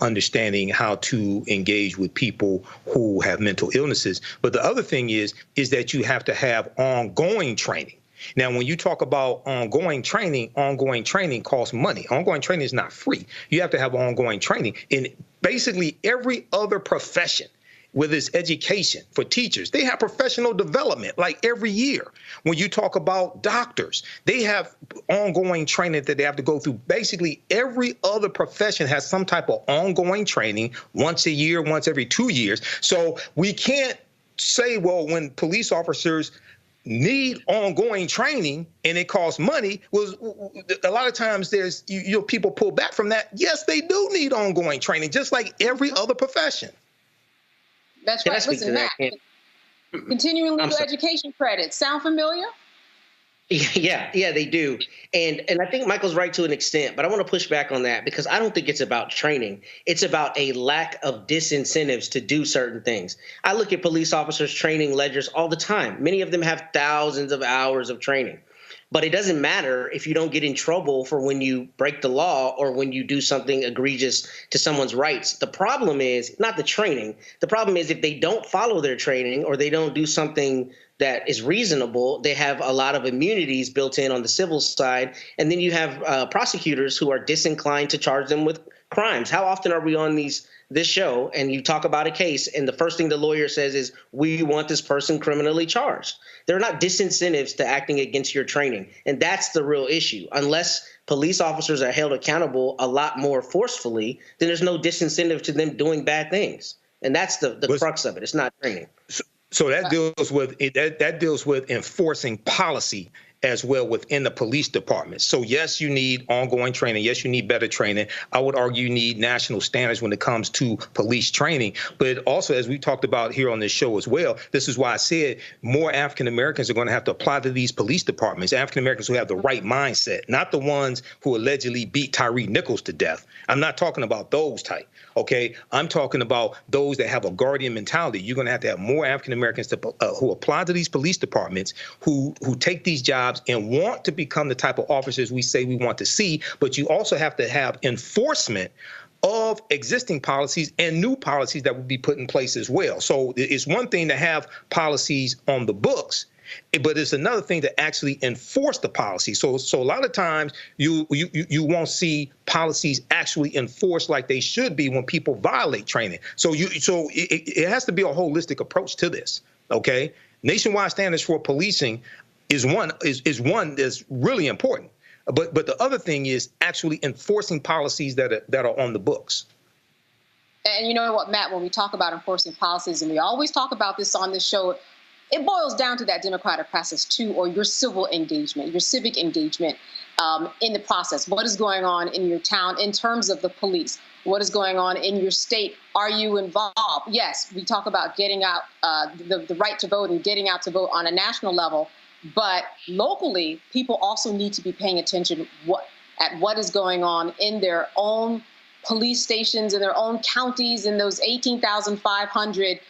understanding how to engage with people who have mental illnesses. But the other thing is that you have to have ongoing training. Now, when you talk about ongoing training costs money. Ongoing training is not free. You have to have ongoing training in basically every other profession, whether it's education. For teachers, they have professional development like every year. When you talk about doctors, they have ongoing training that they have to go through. Basically, every other profession has some type of ongoing training once a year, once every 2 years. So we can't say, well, when police officers need ongoing training and it costs money, was a lot of times there's people pull back from that. Yes, they do need ongoing training, just like every other profession. That's right. Listen, Matt, continuing legal education credits sound familiar? Yeah, they do. And I think Michael's right to an extent, but I want to push back on that because I don't think it's about training. It's about a lack of disincentives to do certain things. I look at police officers' training ledgers all the time. Many of them have thousands of hours of training. But it doesn't matter if you don't get in trouble for when you break the law or when you do something egregious to someone's rights. The problem is not the training. The problem is if they don't follow their training or they don't do something that is reasonable, they have a lot of immunities built in on the civil side. And then you have prosecutors who are disinclined to charge them with crimes. How often are we on this show and you talk about a case and the first thing the lawyer says is, we want this person criminally charged? There are not disincentives to acting against your training. And that's the real issue. Unless police officers are held accountable a lot more forcefully, then there's no disincentive to them doing bad things. And that's the crux of it. It's not training. So that deals with enforcing policy as well within the police department. So yes, you need ongoing training. Yes, you need better training. I would argue you need national standards when it comes to police training. But also, as we talked about here on this show as well, this is why I said more African Americans are going to have to apply to these police departments. African Americans who have the right mindset, not the ones who allegedly beat Tyree Nichols to death. I'm not talking about those type. OK, I'm talking about those that have a guardian mentality. You're going to have more African Americans who apply to these police departments, who take these jobs and want to become the type of officers we say we want to see. But you also have to have enforcement of existing policies and new policies that will be put in place as well. So it's one thing to have policies on the books, but it's another thing to actually enforce the policy. So a lot of times you won't see policies actually enforced like they should be when people violate training. So it has to be a holistic approach to this. OK, nationwide standards for policing is one that's really important. But the other thing is actually enforcing policies that are on the books. And you know what, Matt, when we talk about enforcing policies, and we always talk about this on this show, it boils down to that democratic process too, or your civil engagement, your civic engagement in the process. What is going on in your town in terms of the police? What is going on in your state? Are you involved? Yes, we talk about getting out the right to vote and getting out to vote on a national level. But locally, people also need to be paying attention at what is going on in their own police stations, in their own counties, in those 18,500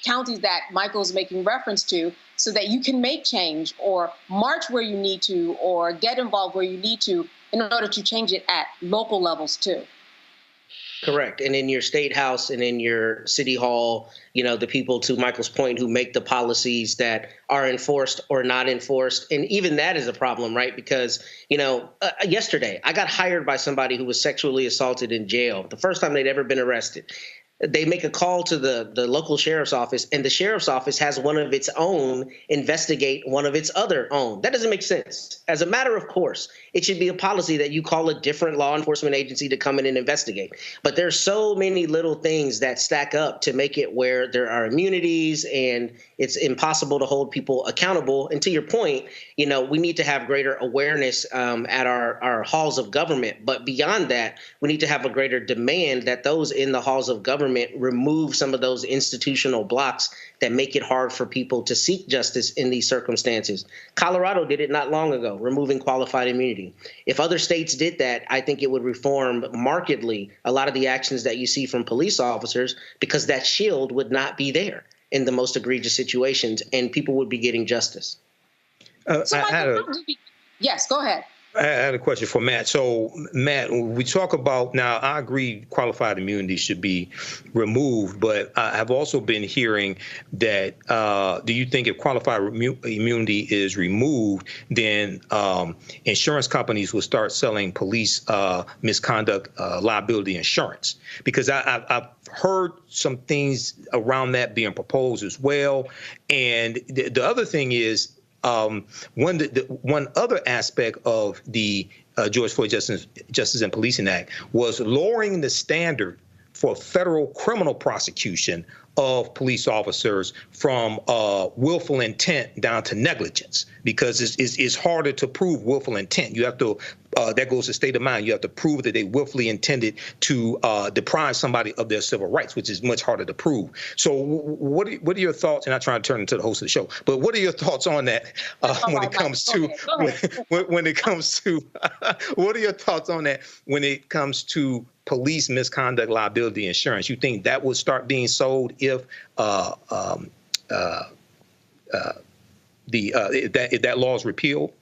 counties that Michael's making reference to, so that you can make change or march where you need to or get involved where you need to in order to change it at local levels too. Correct. And in your state house and in your city hall, the people, to Michael's point, who make the policies that are enforced or not enforced. And even that is a problem, right? Because, yesterday I got hired by somebody who was sexually assaulted in jail, the first time they'd ever been arrested. They make a call to the local sheriff's office, and the sheriff's office has one of its own investigate one of its other own. That doesn't make sense. As a matter of course, it should be a policy that you call a different law enforcement agency to come in and investigate. But there's so many little things that stack up to make it where there are immunities and it's impossible to hold people accountable. And to your point, we need to have greater awareness at our halls of government. But beyond that, we need to have a greater demand that those in the halls of government remove some of those institutional blocks that make it hard for people to seek justice in these circumstances. Colorado did it not long ago, removing qualified immunity. If other states did that, I think it would reform markedly a lot of the actions that you see from police officers, because that shield would not be there in the most egregious situations and people would be getting justice. Yes, go ahead. I had a question for Matt. So, Matt, we talk about, now I agree qualified immunity should be removed, but I've also been hearing that, do you think if qualified immunity is removed, then insurance companies will start selling police misconduct liability insurance? Because I've heard some things around that being proposed as well. And the other thing is, one other aspect of the George Floyd Justice and Policing Act was lowering the standard for federal criminal prosecution of police officers from willful intent down to negligence, because it's harder to prove willful intent. You have to, that goes to state of mind. You have to prove that they willfully intended to deprive somebody of their civil rights, which is much harder to prove. So what are your thoughts? And I'm not trying to turn into the host of the show, but what are your thoughts on that when it comes to when it comes to what are your thoughts on that when it comes to police misconduct liability insurance? You think that would start being sold if that law is repealed?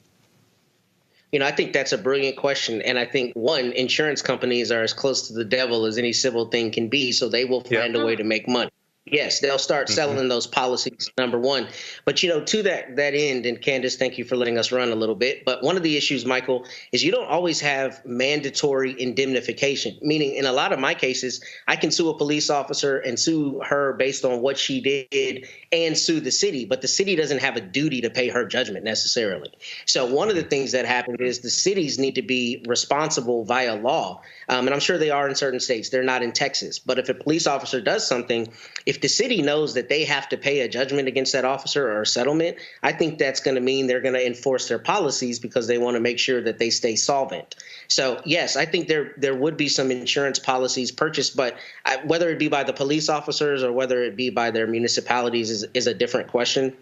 I think that's a brilliant question. And I think, one, insurance companies are as close to the devil as any civil thing can be, so they will find a way to make money. Yes, they'll start selling those policies, number one. But, to that end, and Candace, thank you for letting us run a little bit. But one of the issues, Michael, is you don't always have mandatory indemnification, meaning in a lot of my cases, I can sue a police officer and sue her based on what she did and sue the city. But the city doesn't have a duty to pay her judgment necessarily. So one of the things that happened is the cities need to be responsible via law. And I'm sure they are in certain states. They're not in Texas. But if a police officer does something, if the city knows that they have to pay a judgment against that officer or a settlement, I think that's going to mean they're going to enforce their policies because they want to make sure that they stay solvent. So, yes, I think there would be some insurance policies purchased, but whether it be by the police officers or whether it be by their municipalities is a different question.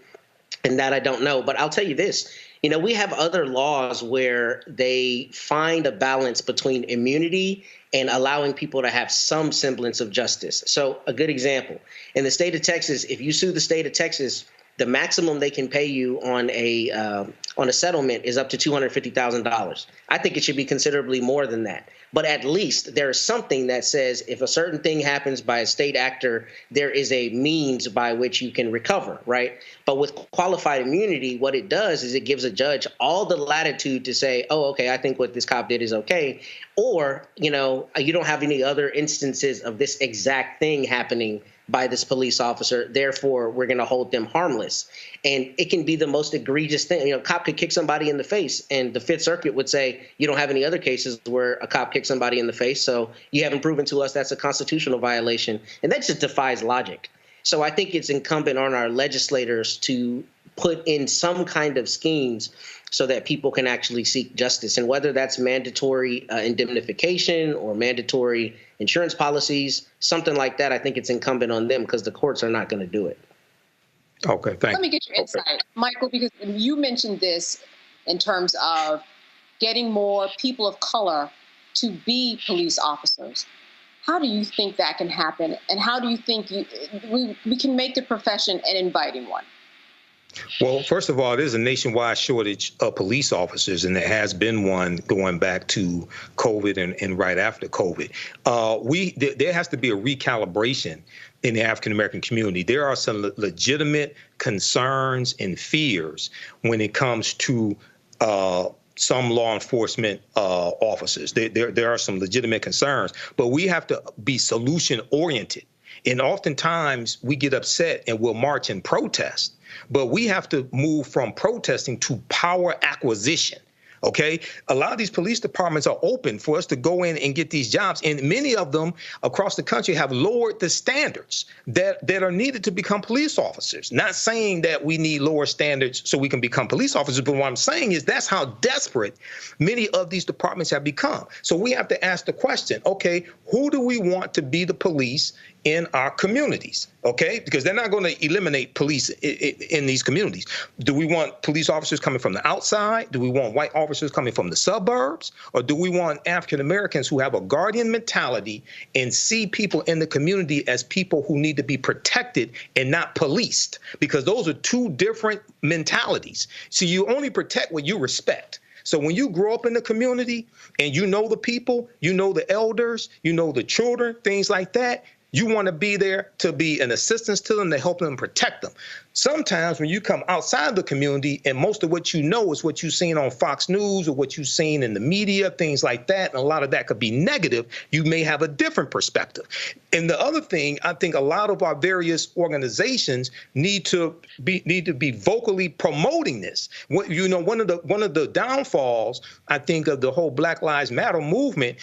And that I don't know. But I'll tell you this. You know, we have other laws where they find a balance between immunity and allowing people to have some semblance of justice. So a good example, in the state of Texas, if you sue the state of Texas, the maximum they can pay you on a settlement is up to $250,000. I think it should be considerably more than that. But at least there is something that says if a certain thing happens by a state actor, there is a means by which you can recover, right? But with qualified immunity, what it does is it gives a judge all the latitude to say, oh, okay, I think what this cop did is okay. Or, you know, you don't have any other instances of this exact thing happening by this police officer. Therefore, we're going to hold them harmless. And it can be the most egregious thing. You know, a cop could kick somebody in the face, and the Fifth Circuit would say, you don't have any other cases where a cop kicked somebody in the face, so you haven't proven to us that's a constitutional violation. And that just defies logic. So I think it's incumbent on our legislators to put in some kind of schemes so that people can actually seek justice. And whether that's mandatory indemnification or mandatory insurance policies, something like that, I think it's incumbent on them because the courts are not going to do it. Okay, thanks. Let me get your insight, Michael, because you mentioned this in terms of getting more people of color to be police officers. How do you think that can happen? And how do you think we can make the profession an inviting one? Well, first of all, there's a nationwide shortage of police officers, and there has been one going back to COVID and right after COVID. There has to be a recalibration in the African-American community. There are some legitimate concerns and fears when it comes to some law enforcement officers. There are some legitimate concerns, but we have to be solution-oriented. And oftentimes we get upset and we'll march and protest. But we have to move from protesting to power acquisition. OK, a lot of these police departments are open for us to go in and get these jobs. And many of them across the country have lowered the standards that are needed to become police officers. Not saying that we need lower standards so we can become police officers. But what I'm saying is that's how desperate many of these departments have become. So we have to ask the question, OK, who do we want to be the police in our communities? OK, because they're not going to eliminate police in these communities. Do we want police officers coming from the outside? Do we want white officers coming from the suburbs? Or do we want African Americans who have a guardian mentality and see people in the community as people who need to be protected and not policed? Because those are two different mentalities. So you only protect what you respect. So when you grow up in the community and you know the people, you know the elders, you know the children, things like that, you want to be there to be an assistance to them, to help them protect them. Sometimes when you come outside the community and most of what you know is what you've seen on Fox News or what you've seen in the media, things like that, and a lot of that could be negative, you may have a different perspective. And the other thing, I think a lot of our various organizations need to be vocally promoting this. You know, one of the downfalls, I think, of the whole Black Lives Matter movement,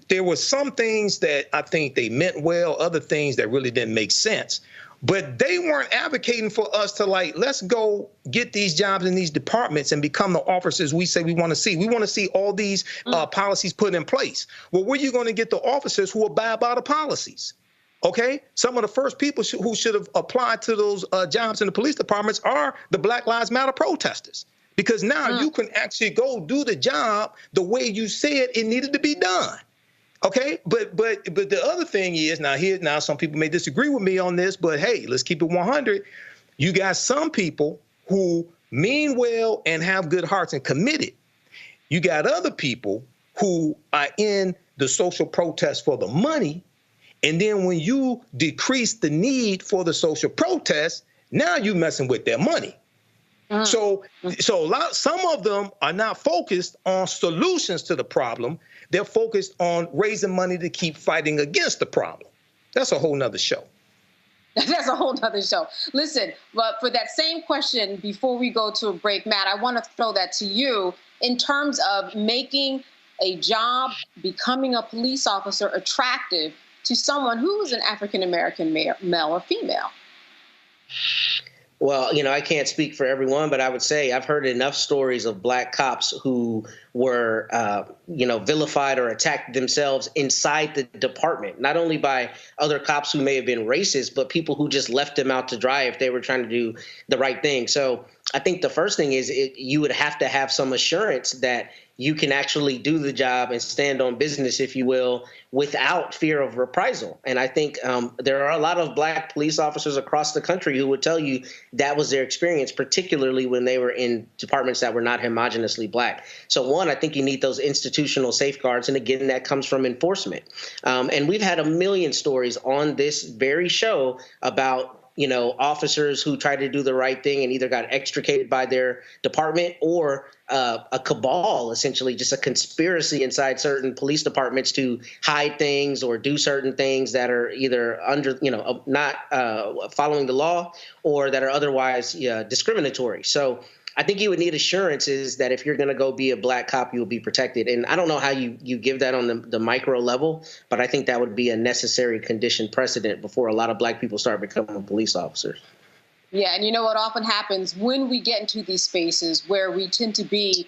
there were some things that I think they meant well, other things that really didn't make sense. But they weren't advocating for us to, like, let's go get these jobs in these departments and become the officers we say we want to see. We want to see all these policies put in place. Well, where are you going to get the officers who abide by the policies? OK, some of the first people who should have applied to those jobs in the police departments are the Black Lives Matter protesters. Because now you can actually go do the job the way you said it needed to be done. OK, but the other thing is now some people may disagree with me on this, but hey, let's keep it 100. You got some people who mean well and have good hearts and committed. You got other people who are in the social protest for the money. And then when you decrease the need for the social protest, now you're messing with their money. So some of them are not focused on solutions to the problem. They're focused on raising money to keep fighting against the problem. That's a whole nother show. That's a whole nother show. Listen, but for that same question, before we go to a break, Matt, I want to throw that to you in terms of making a job, becoming a police officer attractive to someone who is an African-American male or female? Well, I can't speak for everyone, but I would say I've heard enough stories of black cops who were, vilified or attacked themselves inside the department, not only by other cops who may have been racist, but people who just left them out to dry if they were trying to do the right thing. So I think the first thing is you would have to have some assurance that you can actually do the job and stand on business, if you will, without fear of reprisal. And I think there are a lot of black police officers across the country who would tell you that was their experience, particularly when they were in departments that were not homogeneously black. So one, I think you need those institutional safeguards. And again, that comes from enforcement. And we've had a million stories on this very show about officers who tried to do the right thing and either got extricated by their department or a cabal, essentially just a conspiracy inside certain police departments to hide things or do certain things that are either not following the law or that are otherwise discriminatory. So I think you would need assurances that if you're going to go be a black cop, you'll be protected. And I don't know how you give that on the micro level, but I think that would be a necessary condition precedent before a lot of black people start becoming police officers. Yeah, and what often happens when we get into these spaces where we tend to be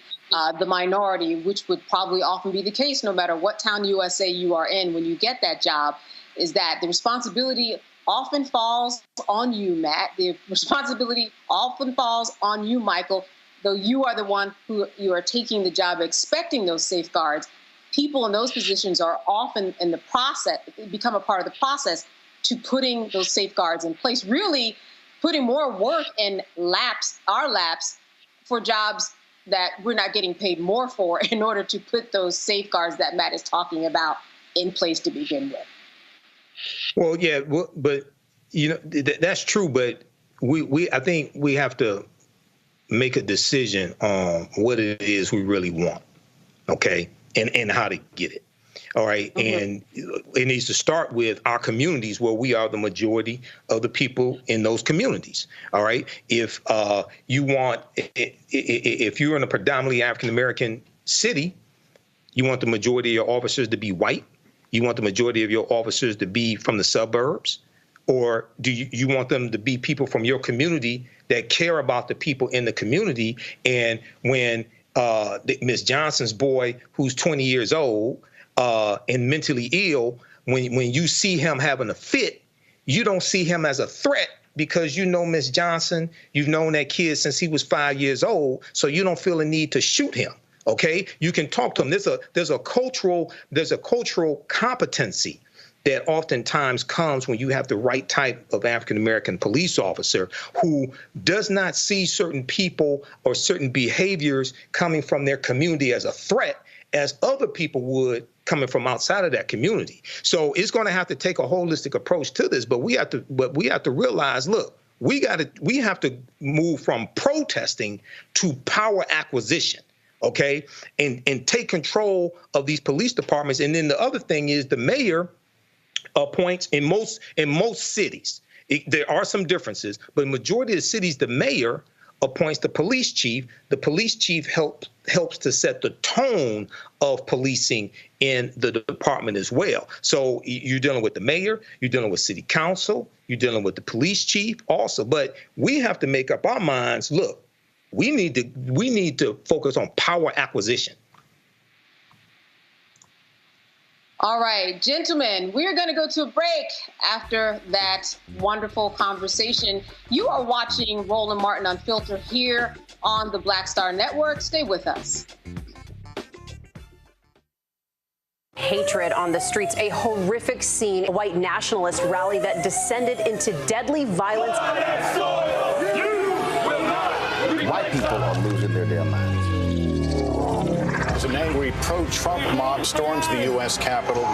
the minority, which would probably often be the case no matter what town USA you are in when you get that job, is that the responsibility often falls on you, Matt. The responsibility often falls on you, Michael, though you are the one who you are taking the job, expecting those safeguards. People in those positions are often in the process, become a part of the process to putting those safeguards in place, really putting more work in our laps for jobs that we're not getting paid more for in order to put those safeguards that Matt is talking about in place to begin with. Well, yeah, but that's true. But I think we have to make a decision on what it is we really want, okay, and how to get it. All right. Mm-hmm. And it needs to start with our communities where we are the majority of the people in those communities. All right. If if you're in a predominantly African-American city, you want the majority of your officers to be white. You want the majority of your officers to be from the suburbs, or do you want them to be people from your community that care about the people in the community? And when Miss Johnson's boy, who's 20 years old and mentally ill, when you see him having a fit, you don't see him as a threat because Miss Johnson, you've known that kid since he was 5 years old, so you don't feel a need to shoot him. OK, you can talk to them. There's a cultural competency that oftentimes comes when you have the right type of African-American police officer who does not see certain people or certain behaviors coming from their community as a threat as other people would coming from outside of that community. So it's going to have to take a holistic approach to this. But we have to realize, look, we have to move from protesting to power acquisition. OK, and take control of these police departments. And then the other thing is the mayor appoints in most cities. There are some differences, but in the majority of the cities, the mayor appoints the police chief. The police chief helps to set the tone of policing in the department as well. So you're dealing with the mayor, you're dealing with city council, you're dealing with the police chief also. But we have to make up our minds. Look, we need to focus on power acquisition. All right, gentlemen, we're going to go to a break after that wonderful conversation. You are watching Roland Martin Unfiltered here on the Black Star Network. Stay with us. Hatred on the streets, a horrific scene, a white nationalist rally that descended into deadly violence. White people are losing their damn minds. As an angry pro-Trump mob storms the U.S. Capitol,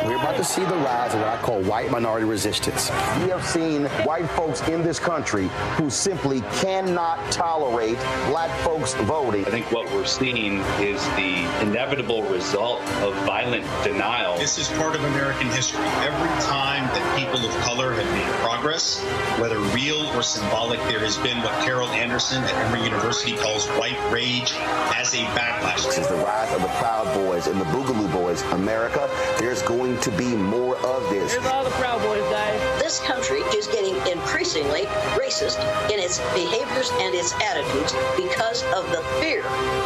we're about to see the rise of what I call white minority resistance. We have seen white folks in this country who simply cannot tolerate black folks voting. I think what we're seeing is the inevitable result of violent denial. This is part of American history. Every time that people of color have made progress, whether real or symbolic, there has been what Carol Anderson at Emory University calls white rage as a backlash. This is the rise of the Proud Boys and the Boogaloo Boys. America, there's going to be more of this. Here's all the Proud Boys, guys. This country is getting increasingly racist in its behaviors and its attitudes because of the fear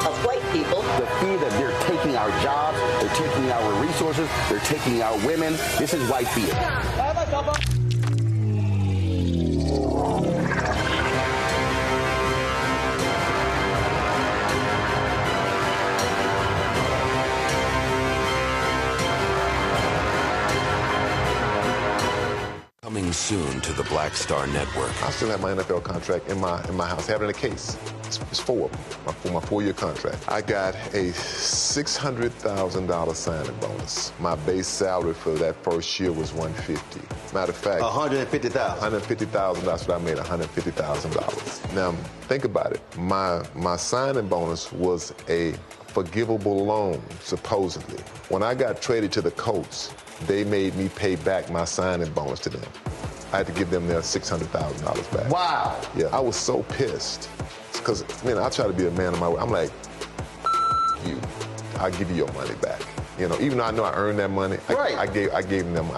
of white people. The fear that they're taking our jobs, they're taking our resources, they're taking our women. This is white fear. Coming soon to the Black Star Network. I still have my NFL contract in my house, having a case. It's 4 of them, my 4-year contract. I got a $600,000 signing bonus. My base salary for that first year was $150,000. Matter of fact, $150,000. $150,000. That's what I made, $150,000. Now think about it. My signing bonus was a forgivable loan, supposedly. When I got traded to the Colts, they made me pay back my signing bonus to them. I had to give them their $600,000 back. Wow. Yeah, I was so pissed. Because, I try to be a man of my word. I'm like, you, I'll give you your money back. Even though I know I earned that money, I gave them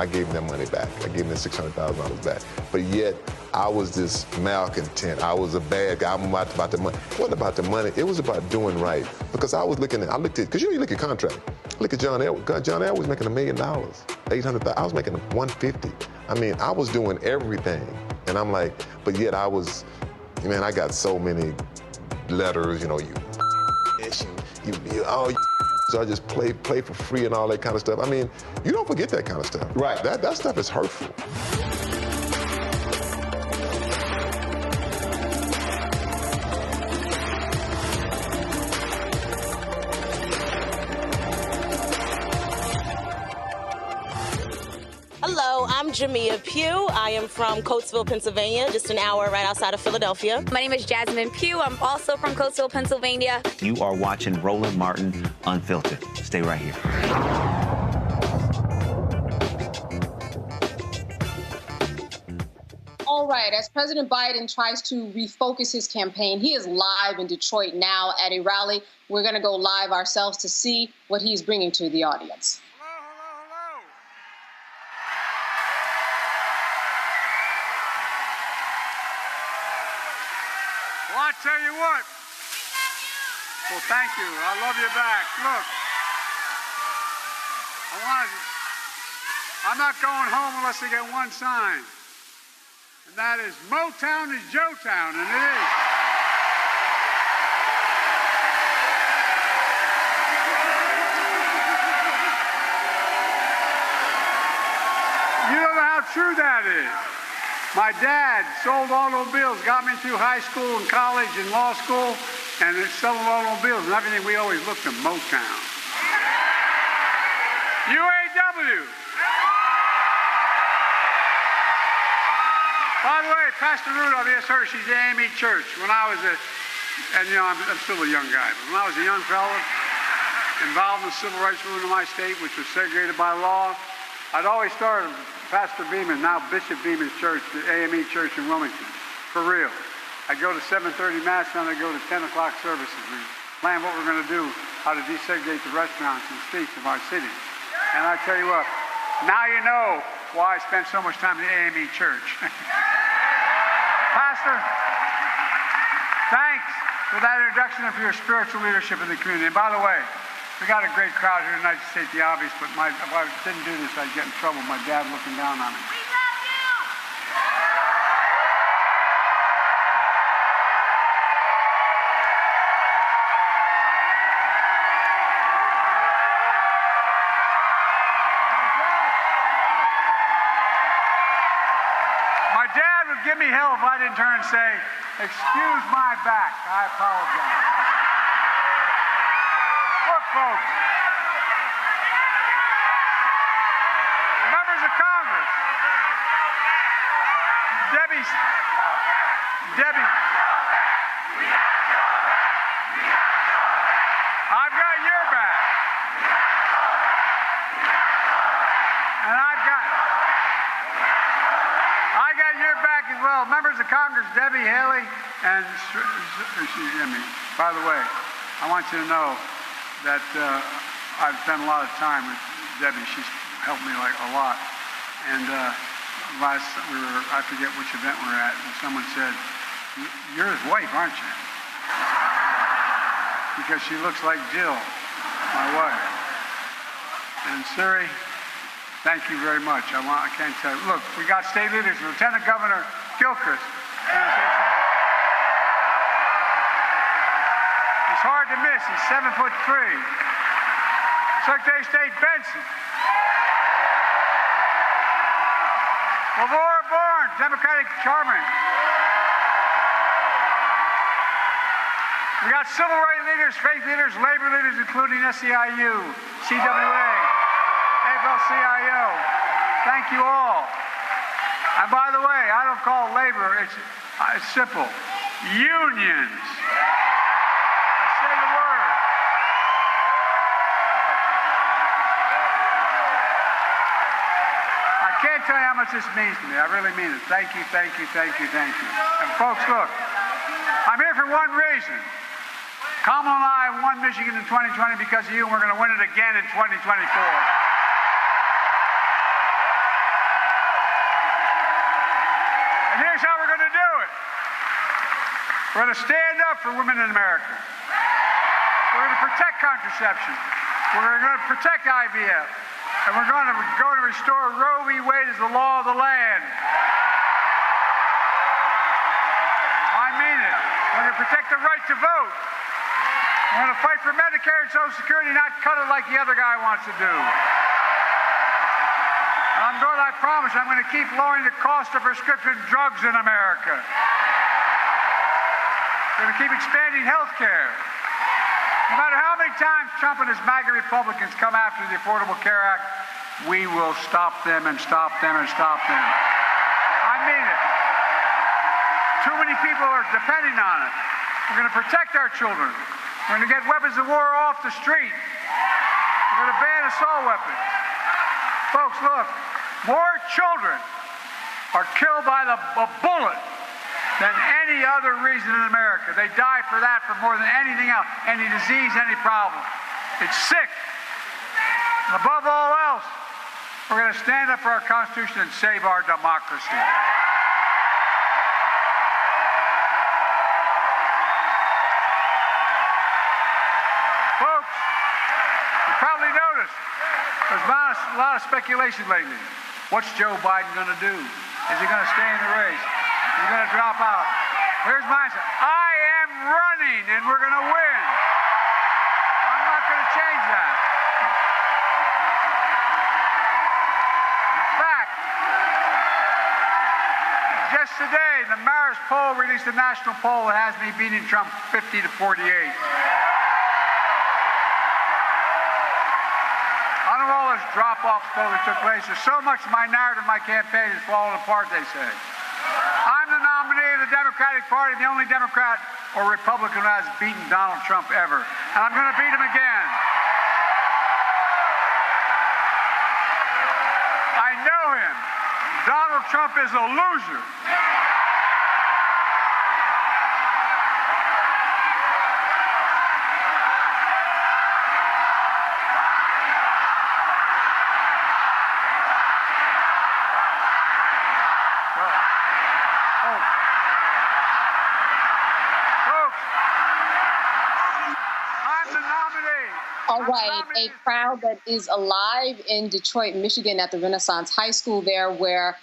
money back. I gave them $600,000 back. But yet, I was this malcontent. I was a bad guy. I'm about the money. It wasn't about the money. It was about doing right. Because I looked at, because you look at contract. Look at John Elway. John Elway was making $1 million, $800,000. I was making $150,000. I was doing everything. And I'm like, but yet I was, I got so many letters, so I just play for free and all that kind of stuff. You don't forget that kind of stuff. Right. That stuff is hurtful. Hello, I'm Jamia Pugh. I am from Coatesville, Pennsylvania, just an hour right outside of Philadelphia. My name is Jasmine Pugh. I'm also from Coatesville, Pennsylvania. You are watching Roland Martin Unfiltered. Stay right here. All right, as President Biden tries to refocus his campaign, he is live in Detroit now at a rally. We're going to go live ourselves to see what he's bringing to the audience. Well, I tell you what. Well, thank you. I love you back. Look, I'm not going home unless I get one sign. And that is Motown is Joetown, and it is. You don't know how true that is. My dad sold automobiles, got me through high school and college and law school, and it's selling automobiles and everything. We always looked at Motown. UAW. By the way, Pastor Rudolph, yes, her, she's at A&M Church. When I was I'm still a young guy, but when I was a young fella, involved in the civil rights movement in my state, which was segregated by law, I'd always start Pastor Beeman, now Bishop Beeman's church, the A&M Church in Wilmington, for real. I go to 7:30 Mass, and I go to 10 o'clock services. We plan what we're going to do, how to desegregate the restaurants and streets of our city. And I tell you what, now you know why I spend so much time in the A&M Church. Pastor, thanks for that introduction and for your spiritual leadership in the community. And by the way, we got a great crowd here tonight to state the obvious, but if I didn't do this, I'd get in trouble. My dad looking down on me. We love you! My dad would give me hell if I didn't turn and say, "Excuse my back, I apologize." Look, folks, members of Congress, Debbie, I've got your back, and I got your back as well. Members of Congress, Debbie, Haley, and by the way, I want you to know that I've spent a lot of time with Debbie. She's helped me like a lot. And I forget which event we're at, and someone said, "You're his wife, aren't you?" Because she looks like Jill, my wife. And Siri, thank you very much. I can't tell you. Look, we got state leaders, Lieutenant Governor Gilchrist. He's hard to miss. He's 7'3". Secretary of State Benson. Lavora Bourne, Democratic chairman. We got civil rights leaders, faith leaders, labor leaders, including SEIU, CWA, AFL-CIO. Thank you all. And by the way, I don't call it labor, it's simple. Unions. I say the word. I can't tell you how much this means to me. I really mean it. Thank you, thank you, thank you, thank you. And folks, look, I'm here for one reason. Kamala and I won Michigan in 2020 because of you, and we're going to win it again in 2024. And here's how we're going to do it. We're going to stand up for women in America. We're going to protect contraception. We're going to protect IVF. And we're going to restore Roe v. Wade as the law of the land. I mean it. We're going to protect the right to vote. We're going to fight for Medicare and Social Security, not cut it like the other guy wants to do. And I promise I'm going to keep lowering the cost of prescription drugs in America. We're going to keep expanding health care. No matter how many times Trump and his MAGA Republicans come after the Affordable Care Act, we will stop them and stop them and stop them. I mean it. Too many people are depending on it. We're going to protect our children. We're going to get weapons of war off the street. We're going to ban assault weapons. Folks, look, more children are killed by a bullet than any other reason in America. They die for that for more than anything else, any disease, any problem. It's sick. And above all else, we're going to stand up for our Constitution and save our democracy. Folks, you probably noticed there's a lot of speculation lately. What's Joe Biden going to do? Is he going to stay in the race? Is he going to drop out? Here's my answer. I am running, and we're going to win. I'm not going to change that. In fact, just today, the Marist poll released a national poll that has me beating Trump 50-48. I don't know all this drop-off poll that took place. There's so much of my narrative, my campaign is falling apart, they say. I'm the nominee of the Democratic Party, the only Democrat or Republican who has beaten Donald Trump ever. And I'm going to beat him again. I know him. Donald Trump is a loser. All right, a crowd that is alive in Detroit, Michigan at the Renaissance High School there, where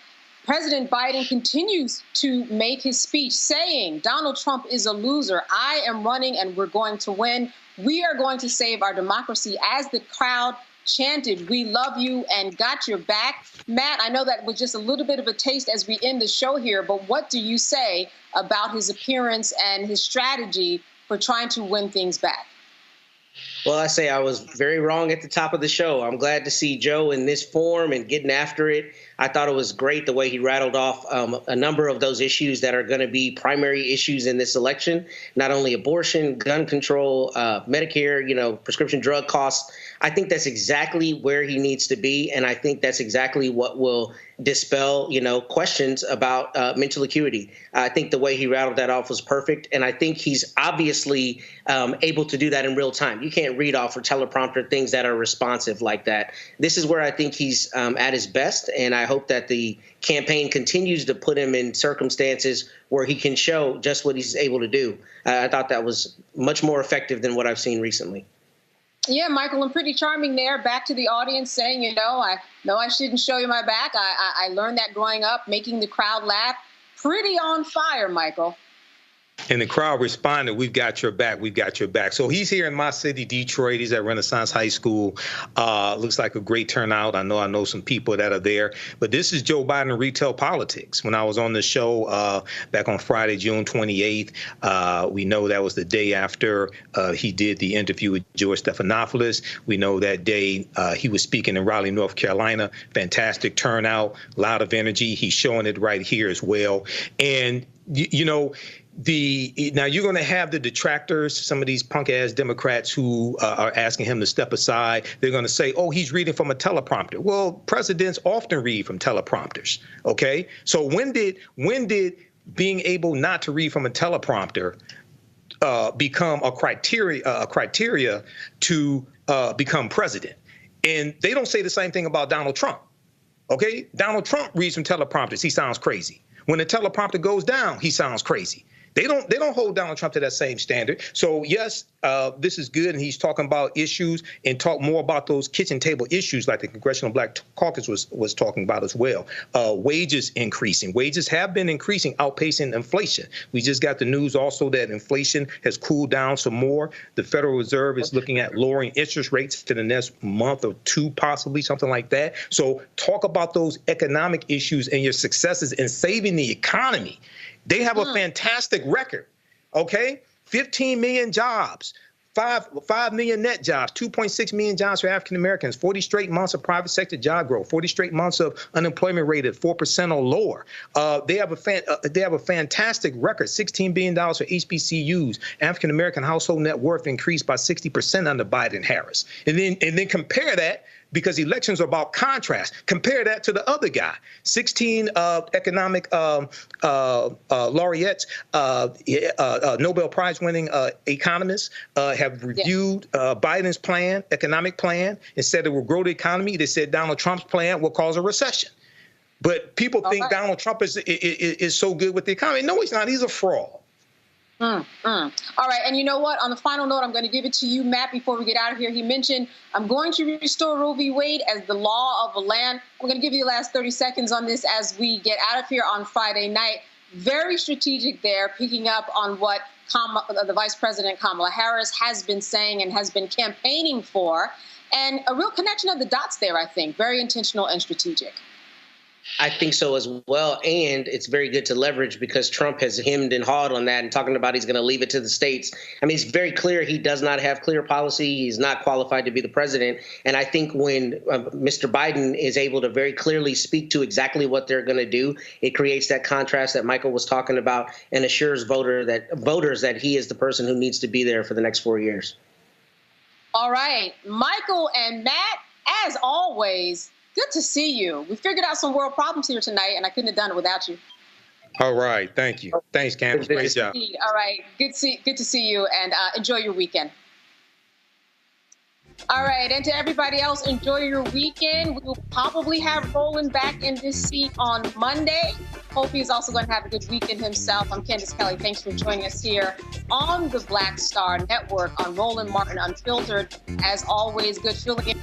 President Biden continues to make his speech saying Donald Trump is a loser. I am running and we're going to win. We are going to save our democracy, as the crowd chanted, "We love you and got your back." Matt, I know that was just a little bit of a taste as we end the show here, but what do you say about his appearance and his strategy for trying to win things back? Well, I say I was very wrong at the top of the show. I'm glad to see Joe in this form and getting after it. I thought it was great the way he rattled off a number of those issues that are going to be primary issues in this election, not only abortion, gun control, Medicare, prescription drug costs. I think that's exactly where he needs to be. And I think that's exactly what will dispel, questions about mental acuity. I think the way he rattled that off was perfect. And I think he's obviously able to do that in real time. You can't read off or teleprompter things that are responsive like that. This is where I think he's at his best. And I hope that the campaign continues to put him in circumstances where he can show just what he's able to do. I thought that was much more effective than what I've seen recently. Yeah, Michael, and pretty charming there. Back to the audience saying, I know I shouldn't show you my back. I learned that growing up, making the crowd laugh. Pretty on fire, Michael. And the crowd responded, "We've got your back. We've got your back." So he's here in my city, Detroit. He's at Renaissance High School. Looks like a great turnout. I know some people that are there. But this is Joe Biden in retail politics. When I was on the show back on Friday, June 28th, we know that was the day after he did the interview with George Stephanopoulos. We know that day he was speaking in Raleigh, North Carolina. Fantastic turnout, a lot of energy. He's showing it right here as well. And, now you're going to have the detractors, some of these punk ass Democrats who are asking him to step aside. They're going to say, oh, he's reading from a teleprompter. Well, presidents often read from teleprompters. OK, so when did being able not to read from a teleprompter become a criteria to become president? And they don't say the same thing about Donald Trump. OK, Donald Trump reads from teleprompters. He sounds crazy. When the teleprompter goes down, he sounds crazy. They don't hold Donald Trump to that same standard. So, yes, this is good. And he's talking about issues and talk more about those kitchen table issues like the Congressional Black Caucus was talking about as well. Wages increasing. Wages have been increasing, outpacing inflation. We just got the news also that inflation has cooled down some more. The Federal Reserve is looking at lowering interest rates for the next month or two, possibly, something like that. So talk about those economic issues and your successes in saving the economy. They have a fantastic record, okay? 15 million jobs, 5 million net jobs, 2.6 million jobs for African Americans, 40 straight months of private sector job growth, 40 straight months of unemployment rate at 4% or lower. They have a fantastic record, $16 billion for HBCUs. African American household net worth increased by 60% under Biden-Harris. And then compare that, because elections are about contrast. Compare that to the other guy. 16 economic laureates, Nobel Prize-winning economists have reviewed Biden's plan, economic plan, and said it will grow the economy. They said Donald Trump's plan will cause a recession. But people think Donald Trump is so good with the economy. No, he's not. He's a fraud. All right. And you know what? On the final note, I'm going to give it to you, Matt, before we get out of here. He mentioned, I'm going to restore Roe v. Wade as the law of the land. I'm going to give you the last 30 seconds on this as we get out of here on Friday night. Very strategic there, picking up on what the Vice President Kamala Harris has been saying and has been campaigning for. And a real connection of the dots there, I think. Very intentional and strategic. I think so as well. And it's very good to leverage because Trump has hemmed and hawed on that and talking about he's going to leave it to the states. I mean, it's very clear he does not have clear policy. He's not qualified to be the president. And I think when Mr. Biden is able to very clearly speak to exactly what they're going to do, it creates that contrast that Michael was talking about and assures voters that he is the person who needs to be there for the next 4 years. All right. Michael and Matt, as always, good to see you. We figured out some world problems here tonight, and I couldn't have done it without you. All right. Thank you. Thanks, Candace. Great job. All right. Good to see you, and enjoy your weekend. All right. And to everybody else, enjoy your weekend. We will probably have Roland back in this seat on Monday. Hope he's also going to have a good weekend himself. I'm Candace Kelly. Thanks for joining us here on the Black Star Network on Roland Martin Unfiltered. As always, good feeling in.